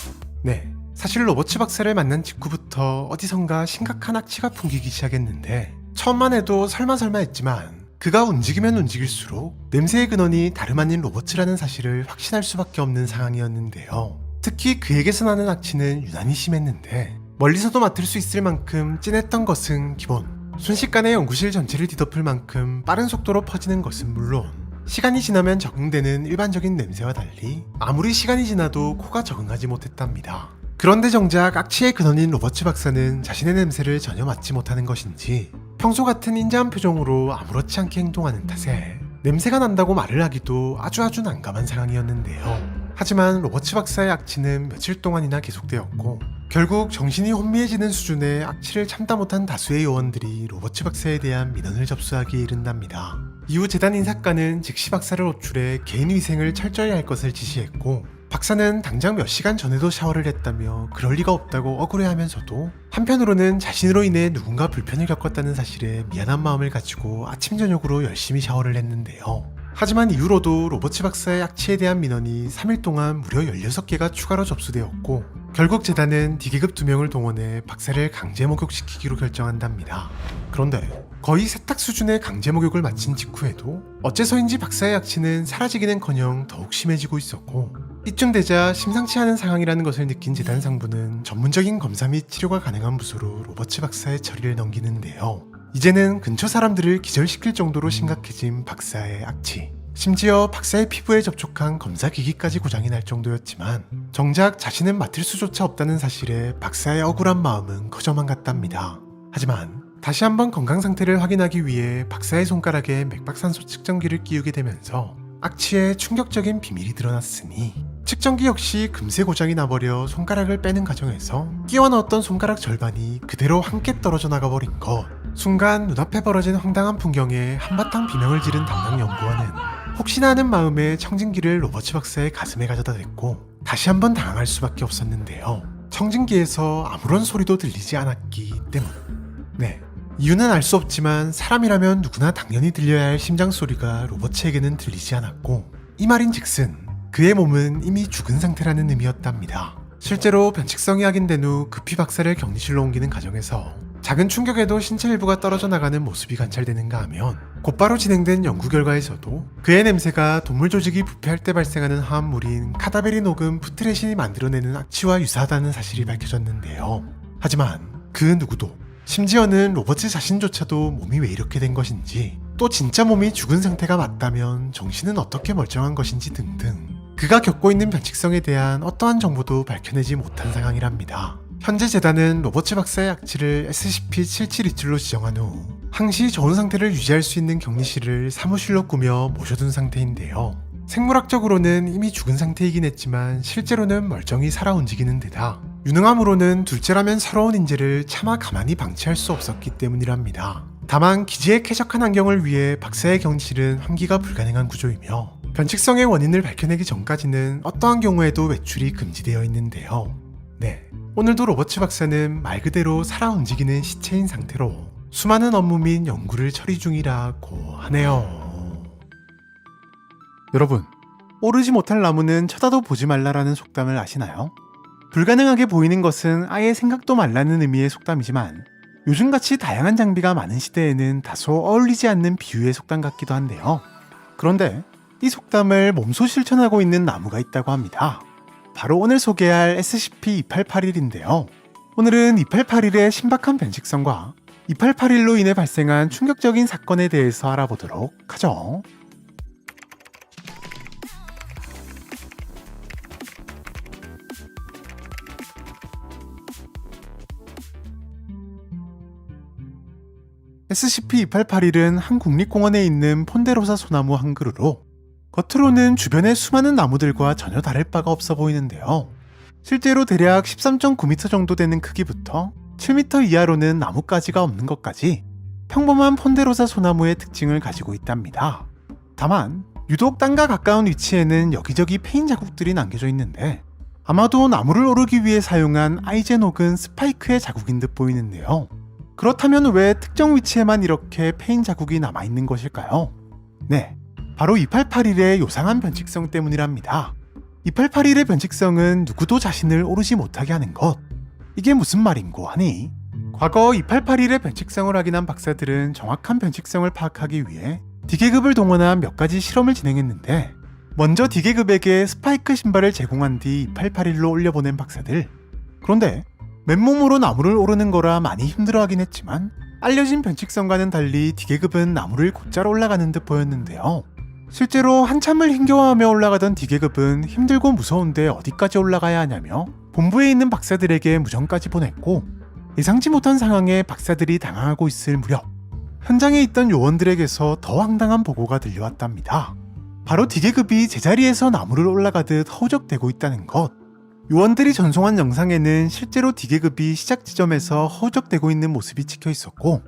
네, 사실 로버츠 박사를 만난 직후부터 어디선가 심각한 악취가 풍기기 시작했는데 처음만 해도 설마 했지만 그가 움직이면 움직일수록 냄새의 근원이 다름 아닌 로버츠라는 사실을 확신할 수밖에 없는 상황이었는데요. 특히 그에게서 나는 악취는 유난히 심했는데 멀리서도 맡을 수 있을 만큼 진했던 것은 기본, 순식간에 연구실 전체를 뒤덮을 만큼 빠른 속도로 퍼지는 것은 물론 시간이 지나면 적응되는 일반적인 냄새와 달리 아무리 시간이 지나도 코가 적응하지 못했답니다. 그런데 정작 악취의 근원인 로버츠 박사는 자신의 냄새를 전혀 맡지 못하는 것인지 평소 같은 인자한 표정으로 아무렇지 않게 행동하는 탓에 냄새가 난다고 말을 하기도 아주 난감한 상황이었는데요. 하지만 로버츠 박사의 악취는 며칠 동안이나 계속되었고 결국 정신이 혼미해지는 수준의 악취를 참다 못한 다수의 요원들이 로버츠 박사에 대한 민원을 접수하기에 이른답니다. 이후 재단 인사과는 즉시 박사를 호출해 개인 위생을 철저히 할 것을 지시했고, 박사는 당장 몇 시간 전에도 샤워를 했다며 그럴 리가 없다고 억울해하면서도 한편으로는 자신으로 인해 누군가 불편을 겪었다는 사실에 미안한 마음을 가지고 아침 저녁으로 열심히 샤워를 했는데요. 하지만 이후로도 로버츠 박사의 악취에 대한 민원이 3일 동안 무려 16개가 추가로 접수되었고 결국 재단은 D계급 2명을 동원해 박사를 강제 목욕시키기로 결정한답니다. 그런데 거의 세탁 수준의 강제 목욕을 마친 직후에도 어째서인지 박사의 악취는 사라지기는커녕 더욱 심해지고 있었고, 이쯤 되자 심상치 않은 상황이라는 것을 느낀 재단 상부는 전문적인 검사 및 치료가 가능한 부서로 로버츠 박사의 처리를 넘기는데요. 이제는 근처 사람들을 기절시킬 정도로 심각해진 박사의 악취. 심지어 박사의 피부에 접촉한 검사 기기까지 고장이 날 정도였지만 정작 자신은 맡을 수조차 없다는 사실에 박사의 억울한 마음은 커져만 갔답니다. 하지만 다시 한번 건강 상태를 확인하기 위해 박사의 손가락에 맥박산소 측정기를 끼우게 되면서 악취의 충격적인 비밀이 드러났으니 측정기 역시 금세 고장이 나버려 손가락을 빼는 과정에서 끼워 넣었던 손가락 절반이 그대로 함께 떨어져 나가버린 것. 순간 눈앞에 벌어진 황당한 풍경에 한바탕 비명을 지른 담당 연구원은 혹시나 하는 마음에 청진기를 로버츠 박사의 가슴에 가져다 댔고 다시 한번 당황할 수밖에 없었는데요. 청진기에서 아무런 소리도 들리지 않았기 때문. 네, 이유는 알 수 없지만 사람이라면 누구나 당연히 들려야 할 심장 소리가 로버츠에게는 들리지 않았고, 이 말인즉슨 그의 몸은 이미 죽은 상태라는 의미였답니다. 실제로 변칙성이 확인된 후 급히 박사를 격리실로 옮기는 과정에서 작은 충격에도 신체 일부가 떨어져 나가는 모습이 관찰되는가 하면 곧바로 진행된 연구 결과에서도 그의 냄새가 동물 조직이 부패할 때 발생하는 화합물인 카다베린 혹은 푸트레신이 만들어내는 악취와 유사하다는 사실이 밝혀졌는데요. 하지만 그 누구도, 심지어는 로버츠 자신조차도 몸이 왜 이렇게 된 것인지, 또 진짜 몸이 죽은 상태가 맞다면 정신은 어떻게 멀쩡한 것인지 등등 그가 겪고 있는 변칙성에 대한 어떠한 정보도 밝혀내지 못한 상황이랍니다. 현재 재단은 로버츠 박사의 악취를 SCP-772로 지정한 후 항시 좋은 상태를 유지할 수 있는 격리실을 사무실로 꾸며 모셔둔 상태인데요. 생물학적으로는 이미 죽은 상태이긴 했지만 실제로는 멀쩡히 살아 움직이는 데다 유능함으로는 둘째라면 서러운 인재를 차마 가만히 방치할 수 없었기 때문이랍니다. 다만 기지의 쾌적한 환경을 위해 박사의 격리실은 환기가 불가능한 구조이며 변칙성의 원인을 밝혀내기 전까지는 어떠한 경우에도 외출이 금지되어 있는데요. 네, 오늘도 로버츠 박사는 말 그대로 살아 움직이는 시체인 상태로 수많은 업무 및 연구를 처리 중이라고 하네요. 여러분, 오르지 못할 나무는 쳐다도 보지 말라라는 속담을 아시나요? 불가능하게 보이는 것은 아예 생각도 말라는 의미의 속담이지만 요즘같이 다양한 장비가 많은 시대에는 다소 어울리지 않는 비유의 속담 같기도 한데요. 그런데 이 속담을 몸소 실천하고 있는 나무가 있다고 합니다. 바로 오늘 소개할 SCP-2881인데요. 오늘은 2881의 신박한 변칙성과 2881로 인해 발생한 충격적인 사건에 대해서 알아보도록 하죠. SCP-2881은 한 국립공원에 있는 폰데로사 소나무 한 그루로 겉으로는 주변의 수많은 나무들과 전혀 다를 바가 없어 보이는데요. 실제로 대략 13.9m 정도 되는 크기부터 7m 이하로는 나뭇가지가 없는 것까지 평범한 폰데로사 소나무의 특징을 가지고 있답니다. 다만 유독 땅과 가까운 위치에는 여기저기 페인 자국들이 남겨져 있는데 아마도 나무를 오르기 위해 사용한 아이젠 혹은 스파이크의 자국인 듯 보이는데요. 그렇다면 왜 특정 위치에만 이렇게 페인 자국이 남아있는 것일까요? 네, 바로 2881의 요상한 변칙성 때문이랍니다. 2881의 변칙성은 누구도 자신을 오르지 못하게 하는 것. 이게 무슨 말인고 하니? 과거 2881의 변칙성을 확인한 박사들은 정확한 변칙성을 파악하기 위해 D계급을 동원한 몇 가지 실험을 진행했는데, 먼저 D계급에게 스파이크 신발을 제공한 뒤 2881로 올려보낸 박사들. 그런데 맨몸으로 나무를 오르는 거라 많이 힘들어하긴 했지만 알려진 변칙성과는 달리 D계급은 나무를 곧잘 올라가는 듯 보였는데요. 실제로 한참을 힘겨워하며 올라가던 D계급은 힘들고 무서운데 어디까지 올라가야 하냐며 본부에 있는 박사들에게 무전까지 보냈고, 예상치 못한 상황에 박사들이 당황하고 있을 무렵 현장에 있던 요원들에게서 더 황당한 보고가 들려왔답니다. 바로 D계급이 제자리에서 나무를 올라가듯 허우적대고 있다는 것. 요원들이 전송한 영상에는 실제로 D계급이 시작 지점에서 허우적대고 있는 모습이 찍혀 있었고,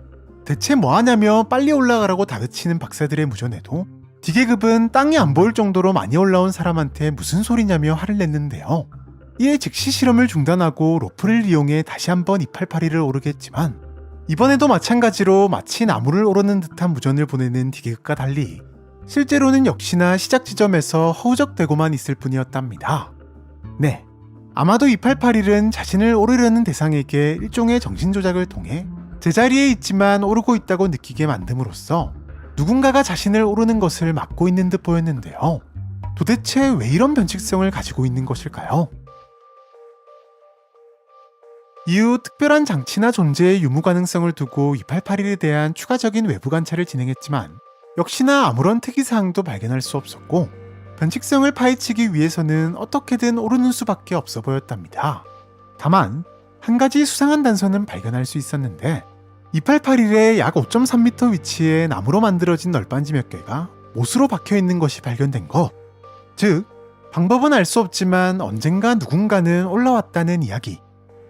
대체 뭐하냐며 빨리 올라가라고 다그치는 박사들의 무전에도 D계급은 땅이 안 보일 정도로 많이 올라온 사람한테 무슨 소리냐며 화를 냈는데요. 이에 즉시 실험을 중단하고 로프를 이용해 다시 한번 2881을 오르겠지만, 이번에도 마찬가지로 마치 나무를 오르는 듯한 무전을 보내는 D계급과 달리 실제로는 역시나 시작 지점에서 허우적대고만 있을 뿐이었답니다. 네, 아마도 2881은 자신을 오르려는 대상에게 일종의 정신조작을 통해 제자리에 있지만 오르고 있다고 느끼게 만듦으로써 누군가가 자신을 오르는 것을 막고 있는 듯 보였는데요. 도대체 왜 이런 변칙성을 가지고 있는 것일까요? 이후 특별한 장치나 존재의 유무 가능성을 두고 2881에 대한 추가적인 외부 관찰을 진행했지만 역시나 아무런 특이사항도 발견할 수 없었고, 변칙성을 파헤치기 위해서는 어떻게든 오르는 수밖에 없어 보였답니다. 다만 한 가지 수상한 단서는 발견할 수 있었는데, 2881의 약 5.3m 위치에 나무로 만들어진 널빤지 몇 개가 못으로 박혀있는 것이 발견된 것. 즉, 방법은 알 수 없지만 언젠가 누군가는 올라왔다는 이야기.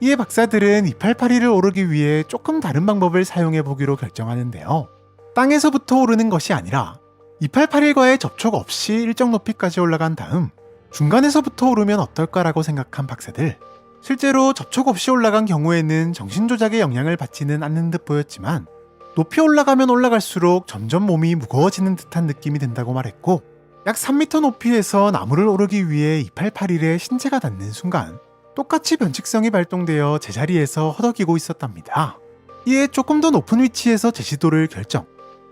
이에 박사들은 2881을 오르기 위해 조금 다른 방법을 사용해보기로 결정하는데요. 땅에서부터 오르는 것이 아니라 2881과의 접촉 없이 일정 높이까지 올라간 다음 중간에서부터 오르면 어떨까라고 생각한 박사들. 실제로 접촉 없이 올라간 경우에는 정신조작의 영향을 받지는 않는 듯 보였지만 높이 올라가면 올라갈수록 점점 몸이 무거워지는 듯한 느낌이 든다고 말했고, 약 3m 높이에서 나무를 오르기 위해 2881의 신체가 닿는 순간 똑같이 변칙성이 발동되어 제자리에서 허덕이고 있었답니다. 이에 조금 더 높은 위치에서 제시도를 결정.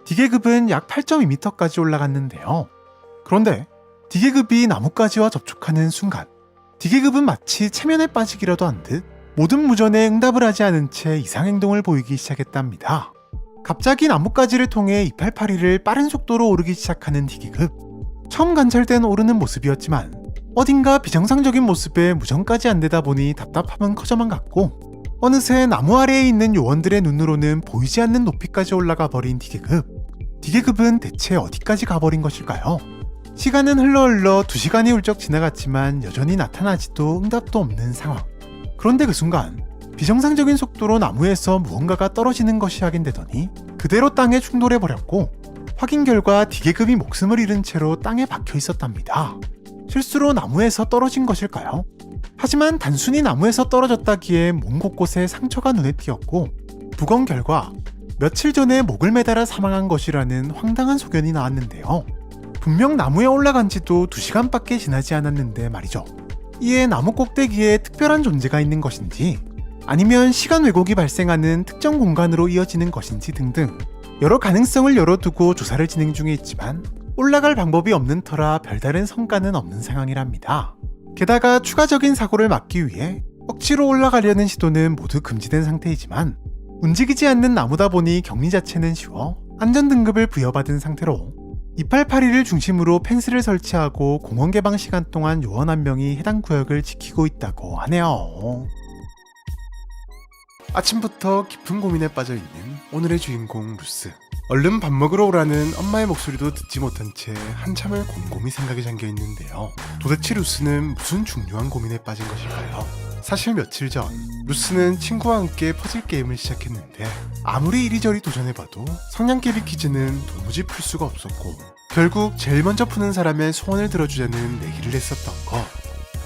D계급은 약 8.2m까지 올라갔는데요. 그런데 D계급이 나뭇가지와 접촉하는 순간 D계급은 마치 체면에 빠지기라도 한 듯 모든 무전에 응답을 하지 않은 채 이상행동을 보이기 시작했답니다. 갑자기 나뭇가지를 통해 2881을 빠른 속도로 오르기 시작하는 D계급. 처음 관찰된 오르는 모습이었지만 어딘가 비정상적인 모습에 무전까지 안 되다 보니 답답함은 커져만 갔고, 어느새 나무 아래에 있는 요원들의 눈으로는 보이지 않는 높이까지 올라가 버린 D계급. D계급은 대체 어디까지 가버린 것일까요? 시간은 흘러 2시간이 훌쩍 지나갔지만 여전히 나타나지도 응답도 없는 상황. 그런데 그 순간 비정상적인 속도로 나무에서 무언가가 떨어지는 것이 확인되더니 그대로 땅에 충돌해버렸고, 확인 결과 D계급이 목숨을 잃은 채로 땅에 박혀 있었답니다. 실수로 나무에서 떨어진 것일까요? 하지만 단순히 나무에서 떨어졌다기에 몸 곳곳에 상처가 눈에 띄었고, 부검 결과 며칠 전에 목을 매달아 사망한 것이라는 황당한 소견이 나왔는데요. 분명 나무에 올라간 지도 2시간밖에 지나지 않았는데 말이죠. 이에 나무 꼭대기에 특별한 존재가 있는 것인지, 아니면 시간 왜곡이 발생하는 특정 공간으로 이어지는 것인지 등등 여러 가능성을 열어두고 조사를 진행 중에 있지만 올라갈 방법이 없는 터라 별다른 성과는 없는 상황이랍니다. 게다가 추가적인 사고를 막기 위해 억지로 올라가려는 시도는 모두 금지된 상태이지만 움직이지 않는 나무다 보니 격리 자체는 쉬워 안전등급을 부여받은 상태로 2882를 중심으로 펜스를 설치하고 공원 개방 시간 동안 요원 한 명이 해당 구역을 지키고 있다고 하네요. 아침부터 깊은 고민에 빠져있는 오늘의 주인공 루스. 얼른 밥 먹으러 오라는 엄마의 목소리도 듣지 못한 채 한참을 곰곰이 생각에 잠겨 있는데요. 도대체 루스는 무슨 중요한 고민에 빠진 것일까요? 사실 며칠 전 루스는 친구와 함께 퍼즐 게임을 시작했는데 아무리 이리저리 도전해봐도 성냥개비 퀴즈는 도무지 풀 수가 없었고 결국 제일 먼저 푸는 사람의 소원을 들어주자는 내기를 했었던 것.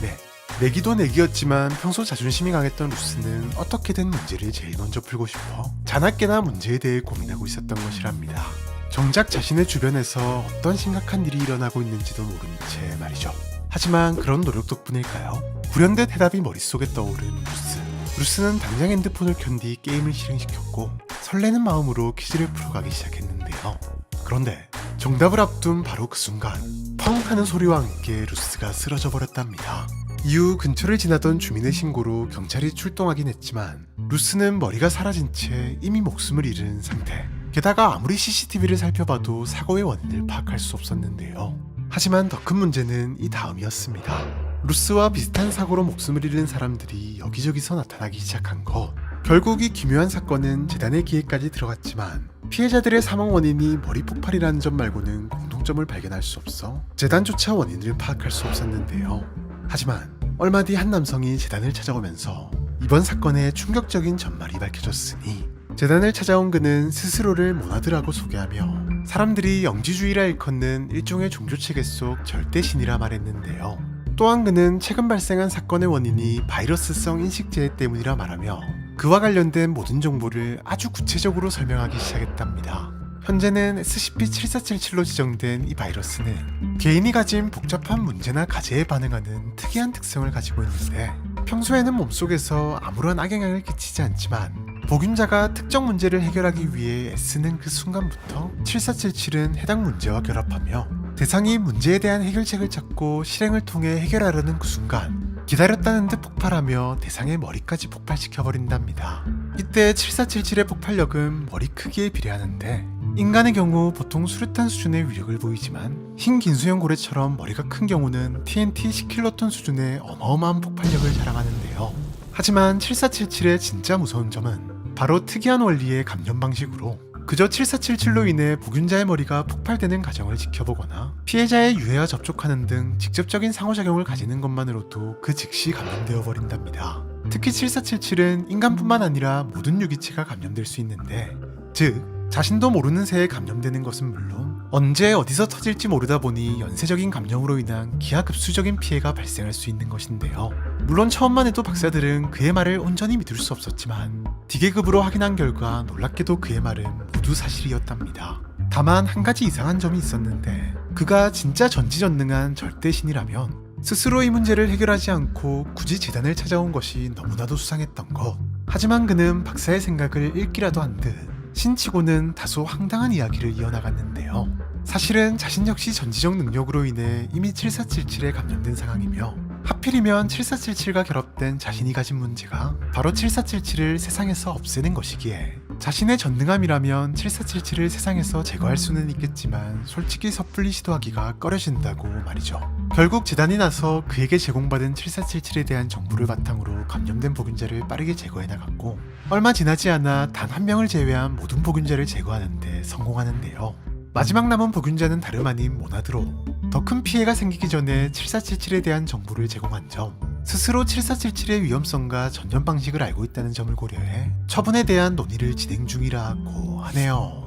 네, 내기도 내기였지만 평소 자존심이 강했던 루스는 어떻게든 문제를 제일 먼저 풀고 싶어 자나깨나 문제에 대해 고민하고 있었던 것이랍니다. 정작 자신의 주변에서 어떤 심각한 일이 일어나고 있는지도 모른 채 말이죠. 하지만 그런 노력 덕분일까요? 불현듯 해답이 머릿속에 떠오른 루스. 루스는 당장 핸드폰을 켠 뒤 게임을 실행시켰고 설레는 마음으로 퀴즈를 풀어가기 시작했는데요. 그런데 정답을 앞둔 바로 그 순간 펑 하는 소리와 함께 루스가 쓰러져 버렸답니다. 이후 근처를 지나던 주민의 신고로 경찰이 출동하긴 했지만 루스는 머리가 사라진 채 이미 목숨을 잃은 상태. 게다가 아무리 CCTV를 살펴봐도 사고의 원인을 파악할 수 없었는데요. 하지만 더 큰 문제는 이 다음이었습니다. 루스와 비슷한 사고로 목숨을 잃은 사람들이 여기저기서 나타나기 시작한 것. 결국 이 기묘한 사건은 재단의 기획까지 들어갔지만 피해자들의 사망 원인이 머리 폭발이라는 점 말고는 공통점을 발견할 수 없어 재단조차 원인을 파악할 수 없었는데요. 하지만 얼마 뒤 한 남성이 재단을 찾아오면서 이번 사건의 충격적인 전말이 밝혀졌으니 재단을 찾아온 그는 스스로를 모나드라고 소개하며 사람들이 영지주의라 일컫는 일종의 종교체계 속 절대신이라 말했는데요. 또한 그는 최근 발생한 사건의 원인이 바이러스성 인식재해 때문이라 말하며 그와 관련된 모든 정보를 아주 구체적으로 설명하기 시작했답니다. 현재는 SCP-7477로 지정된 이 바이러스는 개인이 가진 복잡한 문제나 가제에 반응하는 특이한 특성을 가지고 있는데 평소에는 몸속에서 아무런 악영향을 끼치지 않지만 복균자가 특정 문제를 해결하기 위해 애쓰는 그 순간부터 7477은 해당 문제와 결합하며 대상이 문제에 대한 해결책을 찾고 실행을 통해 해결하려는 그 순간 기다렸다는 듯 폭발하며 대상의 머리까지 폭발시켜버린답니다. 이때 7477의 폭발력은 머리 크기에 비례하는데 인간의 경우 보통 수류탄 수준의 위력을 보이지만 흰 긴수형 고래처럼 머리가 큰 경우는 TNT 10킬로톤 수준의 어마어마한 폭발력을 자랑하는데요. 하지만 7477의 진짜 무서운 점은 바로 특이한 원리의 감염 방식으로 그저 7477로 인해 복균자의 머리가 폭발되는 과정을 지켜보거나 피해자의 유해와 접촉하는 등 직접적인 상호작용을 가지는 것만으로도 그 즉시 감염되어 버린답니다. 특히 7477은 인간뿐만 아니라 모든 유기체가 감염될 수 있는데 즉 자신도 모르는 새에 감염되는 것은 물론 언제 어디서 터질지 모르다 보니 연쇄적인 감염으로 인한 기하급수적인 피해가 발생할 수 있는 것인데요. 물론 처음만 해도 박사들은 그의 말을 온전히 믿을 수 없었지만 디계급으로 확인한 결과 놀랍게도 그의 말은 모두 사실이었답니다. 다만 한 가지 이상한 점이 있었는데 그가 진짜 전지전능한 절대신이라면 스스로 이 문제를 해결하지 않고 굳이 재단을 찾아온 것이 너무나도 수상했던 것. 하지만 그는 박사의 생각을 읽기라도 한 듯 신치고는 다소 황당한 이야기를 이어나갔는데요. 사실은 자신 역시 전지적 능력으로 인해 이미 7477에 감염된 상황이며 하필이면 7477과 결합된 자신이 가진 문제가 바로 7477을 세상에서 없애는 것이기에 자신의 전능함이라면 7477을 세상에서 제거할 수는 있겠지만 솔직히 섣불리 시도하기가 꺼려진다고 말이죠. 결국 재단이 나서 그에게 제공받은 7477에 대한 정보를 바탕으로 감염된 복균자를 빠르게 제거해 나갔고 얼마 지나지 않아 단 한 명을 제외한 모든 복균자를 제거하는 데 성공하는데요. 마지막 남은 복균자는 다름 아닌 모나드로 더 큰 피해가 생기기 전에 7477에 대한 정보를 제공한 점, 스스로 7477의 위험성과 전염 방식을 알고 있다는 점을 고려해 처분에 대한 논의를 진행 중이라고 하네요.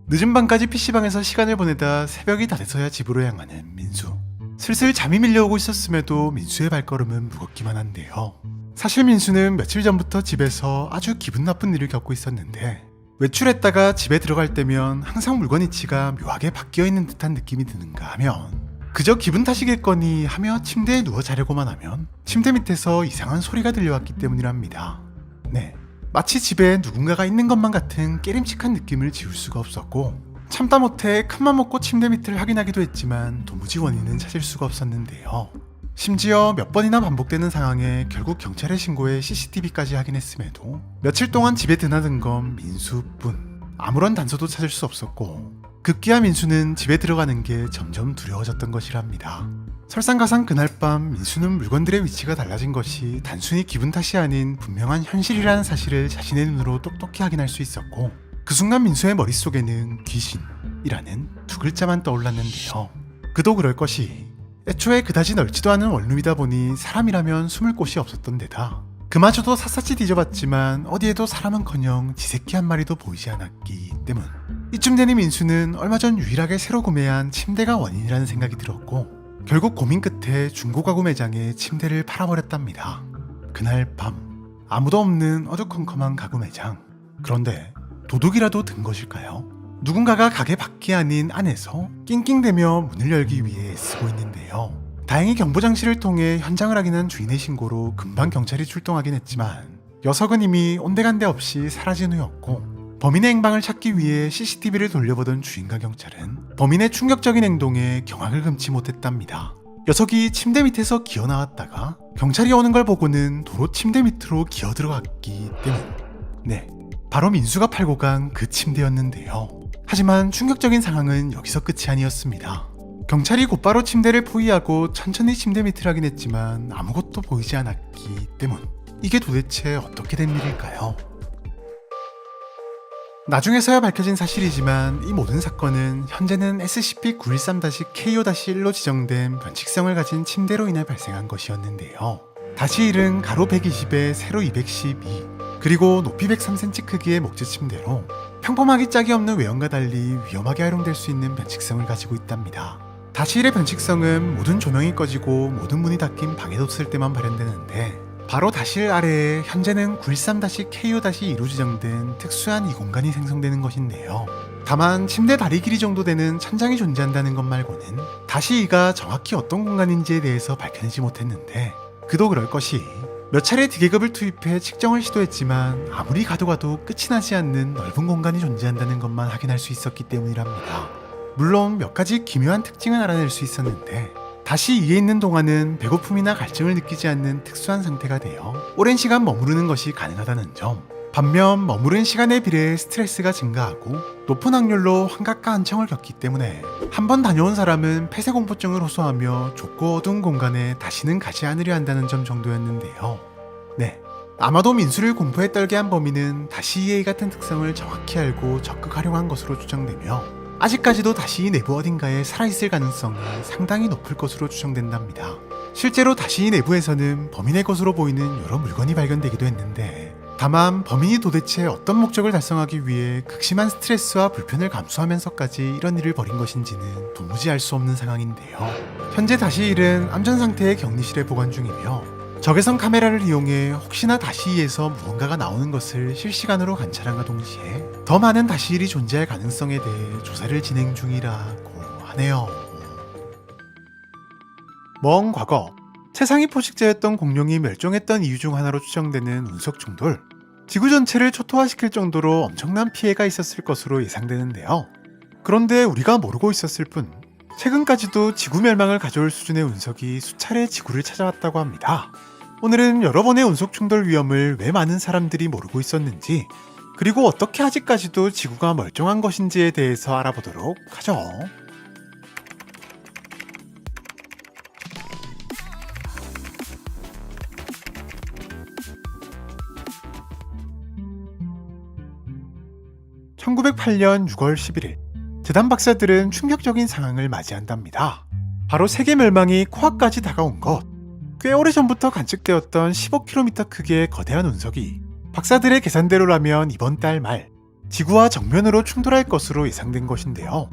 늦은 밤까지 PC방에서 시간을 보내다 새벽이 다 돼서야 집으로 향하는 민수. 슬슬 잠이 밀려오고 있었음에도 민수의 발걸음은 무겁기만 한데요. 사실 민수는 며칠 전부터 집에서 아주 기분 나쁜 일을 겪고 있었는데 외출했다가 집에 들어갈 때면 항상 물건 위치가 묘하게 바뀌어있는 듯한 느낌이 드는가 하면 그저 기분 탓이겠거니 하며 침대에 누워 자려고만 하면 침대 밑에서 이상한 소리가 들려왔기 때문이랍니다. 네, 마치 집에 누군가가 있는 것만 같은 깨림칙한 느낌을 지울 수가 없었고 참다 못해 큰맘 먹고 침대 밑을 확인하기도 했지만 도무지 원인은 찾을 수가 없었는데요. 심지어 몇 번이나 반복되는 상황에 결국 경찰에 신고해 CCTV까지 확인했음에도 며칠 동안 집에 드나든 건 민수뿐. 아무런 단서도 찾을 수 없었고 급기야 민수는 집에 들어가는 게 점점 두려워졌던 것이랍니다. 설상가상 그날 밤 민수는 물건들의 위치가 달라진 것이 단순히 기분 탓이 아닌 분명한 현실이라는 사실을 자신의 눈으로 똑똑히 확인할 수 있었고 그 순간 민수의 머릿속에는 귀신이라는 두 글자만 떠올랐는데요. 그도 그럴 것이 애초에 그다지 넓지도 않은 원룸이다 보니 사람이라면 숨을 곳이 없었던 데다 그마저도 샅샅이 뒤져봤지만 어디에도 사람은커녕 쥐새끼 한 마리도 보이지 않았기 때문. 이쯤 되니 민수는 얼마 전 유일하게 새로 구매한 침대가 원인이라는 생각이 들었고 결국 고민 끝에 중고가구 매장에 침대를 팔아버렸답니다. 그날 밤 아무도 없는 어두컴컴한 가구 매장. 그런데 도둑이라도 든 것일까요? 누군가가 가게 밖이 아닌 안에서 낑낑대며 문을 열기 위해 애쓰고 있는데요. 다행히 경보장치를 통해 현장을 확인한 주인의 신고로 금방 경찰이 출동하긴 했지만 녀석은 이미 온데간데 없이 사라진 후였고 범인의 행방을 찾기 위해 CCTV를 돌려보던 주인과 경찰은 범인의 충격적인 행동에 경악을 금치 못했답니다. 녀석이 침대 밑에서 기어 나왔다가 경찰이 오는 걸 보고는 도로 침대 밑으로 기어 들어갔기 때문. 네, 바로 민수가 팔고 간 그 침대였는데요. 하지만 충격적인 상황은 여기서 끝이 아니었습니다. 경찰이 곧바로 침대를 포위하고 천천히 침대 밑을 확인했지만 아무것도 보이지 않았기 때문. 이게 도대체 어떻게 된 일일까요? 나중에서야 밝혀진 사실이지만 이 모든 사건은 현재는 SCP-913-KO-1로 지정된 변칙성을 가진 침대로 인해 발생한 것이었는데요. 다시 일은 가로 120에 세로 212 그리고 높이 103cm 크기의 목재 침대로 평범하기 짝이 없는 외형과 달리 위험하게 활용될 수 있는 변칙성을 가지고 있답니다. 다시일의 변칙성은 모든 조명이 꺼지고 모든 문이 닫힌 방에도 쓸 때만 발현되는데 바로 다시일 아래에 현재는 913-KO-2로 지정된 특수한 이 공간이 생성되는 것인데요. 다만 침대 다리 길이 정도 되는 천장이 존재한다는 것 말고는 다시 이가 정확히 어떤 공간인지에 대해서 밝혀내지 못했는데 그도 그럴 것이 몇 차례 디계급을 투입해 측정을 시도했지만 아무리 가도 끝이 나지 않는 넓은 공간이 존재한다는 것만 확인할 수 있었기 때문이랍니다. 물론 몇 가지 기묘한 특징은 알아낼 수 있었는데 다시 이에 있는 동안은 배고픔이나 갈증을 느끼지 않는 특수한 상태가 되어 오랜 시간 머무르는 것이 가능하다는 점. 반면 머무른 시간에 비례해 스트레스가 증가하고 높은 확률로 환각과 한청을 겪기 때문에 한 번 다녀온 사람은 폐쇄공포증을 호소하며 좁고 어두운 공간에 다시는 가지 않으려 한다는 점 정도였는데요. 네, 아마도 민수를 공포에 떨게 한 범인은 다시이 같은 특성을 정확히 알고 적극 활용한 것으로 추정되며 아직까지도 다시이 내부 어딘가에 살아있을 가능성이 상당히 높을 것으로 추정된답니다. 실제로 다시이 내부에서는 범인의 것으로 보이는 여러 물건이 발견되기도 했는데 다만 범인이 도대체 어떤 목적을 달성하기 위해 극심한 스트레스와 불편을 감수하면서까지 이런 일을 벌인 것인지는 도무지 알 수 없는 상황인데요. 현재 다시일은 안전 상태의 격리실에 보관 중이며 적외선 카메라를 이용해 혹시나 다시이에서 무언가가 나오는 것을 실시간으로 관찰함과 동시에 더 많은 다시일이 존재할 가능성에 대해 조사를 진행 중이라고 하네요. 먼 과거 세상이 포식자였던 공룡이 멸종했던 이유 중 하나로 추정되는 운석 충돌. 지구 전체를 초토화시킬 정도로 엄청난 피해가 있었을 것으로 예상되는데요. 그런데 우리가 모르고 있었을 뿐 최근까지도 지구 멸망을 가져올 수준의 운석이 수차례 지구를 찾아왔다고 합니다. 오늘은 여러 번의 운석 충돌 위험을 왜 많은 사람들이 모르고 있었는지 그리고 어떻게 아직까지도 지구가 멀쩡한 것인지에 대해서 알아보도록 하죠. (1908년 6월 11일) 재단 박사들은 충격적인 상황을 맞이한답니다. 바로 세계 멸망이 코앞까지 다가온 것. 꽤 오래전부터 관측되었던 15km 크기의 거대한 운석이 박사들의 계산대로라면 이번 달 말 지구와 정면으로 충돌할 것으로 예상된 것인데요.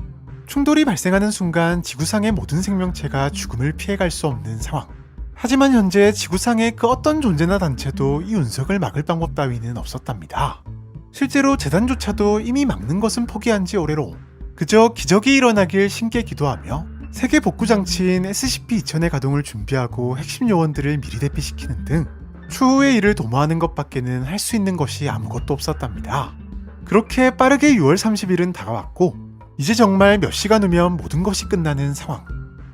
충돌이 발생하는 순간 지구상의 모든 생명체가 죽음을 피해갈 수 없는 상황. 하지만 현재 지구상의 그 어떤 존재나 단체도 이 운석을 막을 방법 따위는 없었답니다. 실제로 재단조차도 이미 막는 것은 포기한 지 오래로 그저 기적이 일어나길 신께 기도하며 세계 복구 장치인 SCP-2000의 가동을 준비하고 핵심 요원들을 미리 대피시키는 등 추후의 일을 도모하는 것밖에는 할 수 있는 것이 아무것도 없었답니다. 그렇게 빠르게 6월 30일은 다가왔고 이제 정말 몇 시간 후면 모든 것이 끝나는 상황.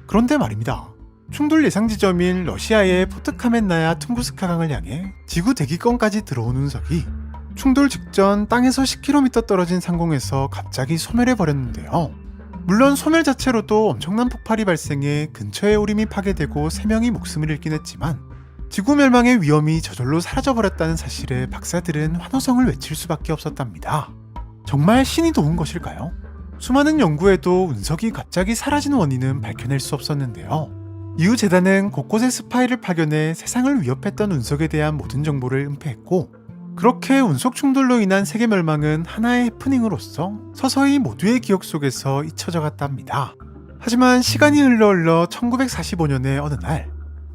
그런데 말입니다. 충돌 예상 지점인 러시아의 포트카멘나야 퉁구스카강을 향해 지구 대기권까지 들어온 운석이 충돌 직전 땅에서 10km 떨어진 상공에서 갑자기 소멸해 버렸는데요. 물론 소멸 자체로도 엄청난 폭발이 발생해 근처의 오림이 파괴되고 3명이 목숨을 잃긴 했지만 지구 멸망의 위험이 저절로 사라져버렸다는 사실에 박사들은 환호성을 외칠 수밖에 없었답니다. 정말 신이 도운 것일까요? 수많은 연구에도 운석이 갑자기 사라진 원인은 밝혀낼 수 없었는데요. 이후 재단은 곳곳에 스파이를 파견해 세상을 위협했던 운석에 대한 모든 정보를 은폐했고, 그렇게 운석 충돌로 인한 세계 멸망은 하나의 해프닝으로서 서서히 모두의 기억 속에서 잊혀져 갔답니다. 하지만 시간이 흘러 1945년의 어느 날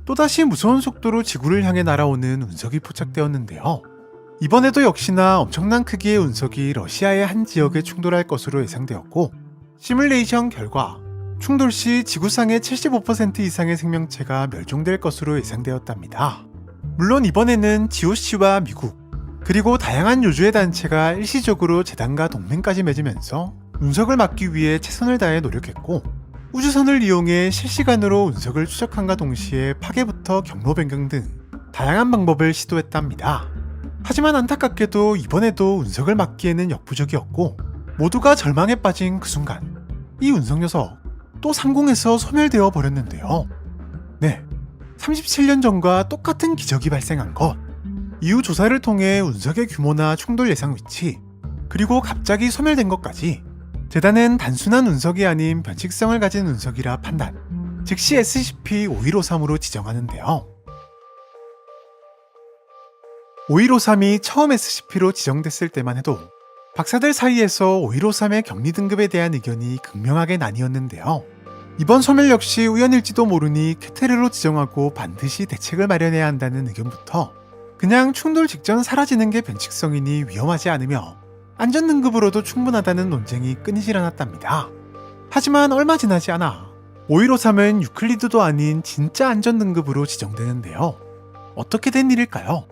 또다시 무서운 속도로 지구를 향해 날아오는 운석이 포착되었는데요. 이번에도 역시나 엄청난 크기의 운석이 러시아의 한 지역에 충돌할 것으로 예상되었고, 시뮬레이션 결과 충돌 시 지구상의 75% 이상의 생명체가 멸종될 것으로 예상되었답니다. 물론 이번에는 GOC와 미국, 그리고 다양한 요주의 단체가 일시적으로 재단과 동맹까지 맺으면서 운석을 막기 위해 최선을 다해 노력했고, 우주선을 이용해 실시간으로 운석을 추적함과 동시에 파괴부터 경로 변경 등 다양한 방법을 시도했답니다. 하지만 안타깝게도 이번에도 운석을 막기에는 역부족이었고, 모두가 절망에 빠진 그 순간 이 운석 녀석 또 상공에서 소멸되어 버렸는데요. 네, 37년 전과 똑같은 기적이 발생한 것. 이후 조사를 통해 운석의 규모나 충돌 예상 위치, 그리고 갑자기 소멸된 것까지 재단은 단순한 운석이 아닌 변칙성을 가진 운석이라 판단, 즉시 SCP-5153으로 지정하는데요. 5153이 처음 SCP로 지정됐을 때만 해도 박사들 사이에서 5153의 격리 등급에 대한 의견이 극명하게 나뉘었는데요. 이번 소멸 역시 우연일지도 모르니 쾌테르로 지정하고 반드시 대책을 마련해야 한다는 의견부터 그냥 충돌 직전 사라지는 게 변칙성이니 위험하지 않으며 안전 등급으로도 충분하다는 논쟁이 끊이질 않았답니다. 하지만 얼마 지나지 않아 5153은 유클리드도 아닌 진짜 안전 등급으로 지정되는데요. 어떻게 된 일일까요?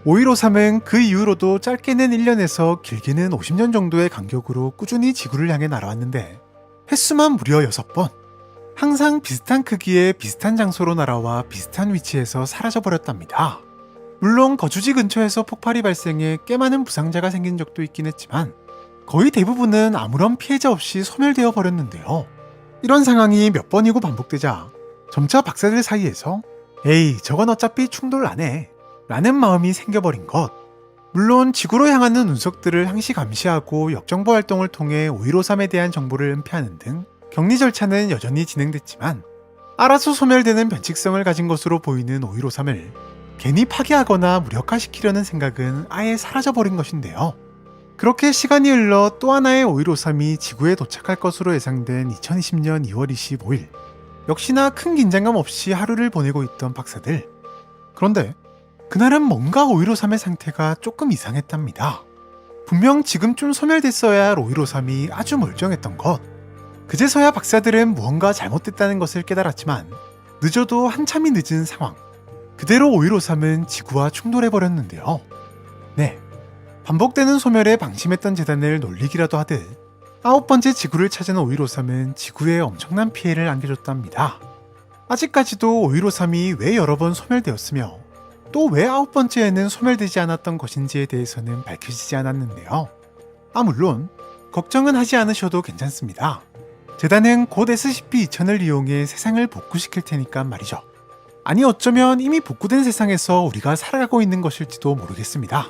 5153은 그 이후로도 짧게는 1년에서 길게는 50년 정도의 간격으로 꾸준히 지구를 향해 날아왔는데 횟수만 무려 6번, 항상 비슷한 크기의 비슷한 장소로 날아와 비슷한 위치에서 사라져버렸답니다. 물론 거주지 근처에서 폭발이 발생해 꽤 많은 부상자가 생긴 적도 있긴 했지만 거의 대부분은 아무런 피해자 없이 소멸되어 버렸는데요. 이런 상황이 몇 번이고 반복되자 점차 박사들 사이에서 에이, 저건 어차피 충돌 안 해 라는 마음이 생겨버린 것. 물론 지구로 향하는 운석들을 항시 감시하고 역정보 활동을 통해 5153에 대한 정보를 은폐하는 등 격리 절차는 여전히 진행됐지만 알아서 소멸되는 변칙성을 가진 것으로 보이는 5153을 괜히 파괴하거나 무력화시키려는 생각은 아예 사라져버린 것인데요. 그렇게 시간이 흘러 또 하나의 5153이 지구에 도착할 것으로 예상된 2020년 2월 25일, 역시나 큰 긴장감 없이 하루를 보내고 있던 박사들. 그런데 그날은 뭔가 5153의 상태가 조금 이상했답니다. 분명 지금쯤 소멸됐어야 할 5153이 아주 멀쩡했던 것. 그제서야 박사들은 무언가 잘못됐다는 것을 깨달았지만 늦어도 한참이 늦은 상황. 그대로 5153은 지구와 충돌해버렸는데요. 네, 반복되는 소멸에 방심했던 재단을 놀리기라도 하듯 9번째 지구를 찾은 5153은 지구에 엄청난 피해를 안겨줬답니다. 아직까지도 5153이 왜 여러 번 소멸되었으며 또 왜 9번째에는 소멸되지 않았던 것인지에 대해서는 밝혀지지 않았는데요. 물론 걱정은 하지 않으셔도 괜찮습니다. 재단은 곧 SCP-2000을 이용해 세상을 복구시킬 테니까 말이죠. 아니 어쩌면 이미 복구된 세상에서 우리가 살아가고 있는 것일지도 모르겠습니다.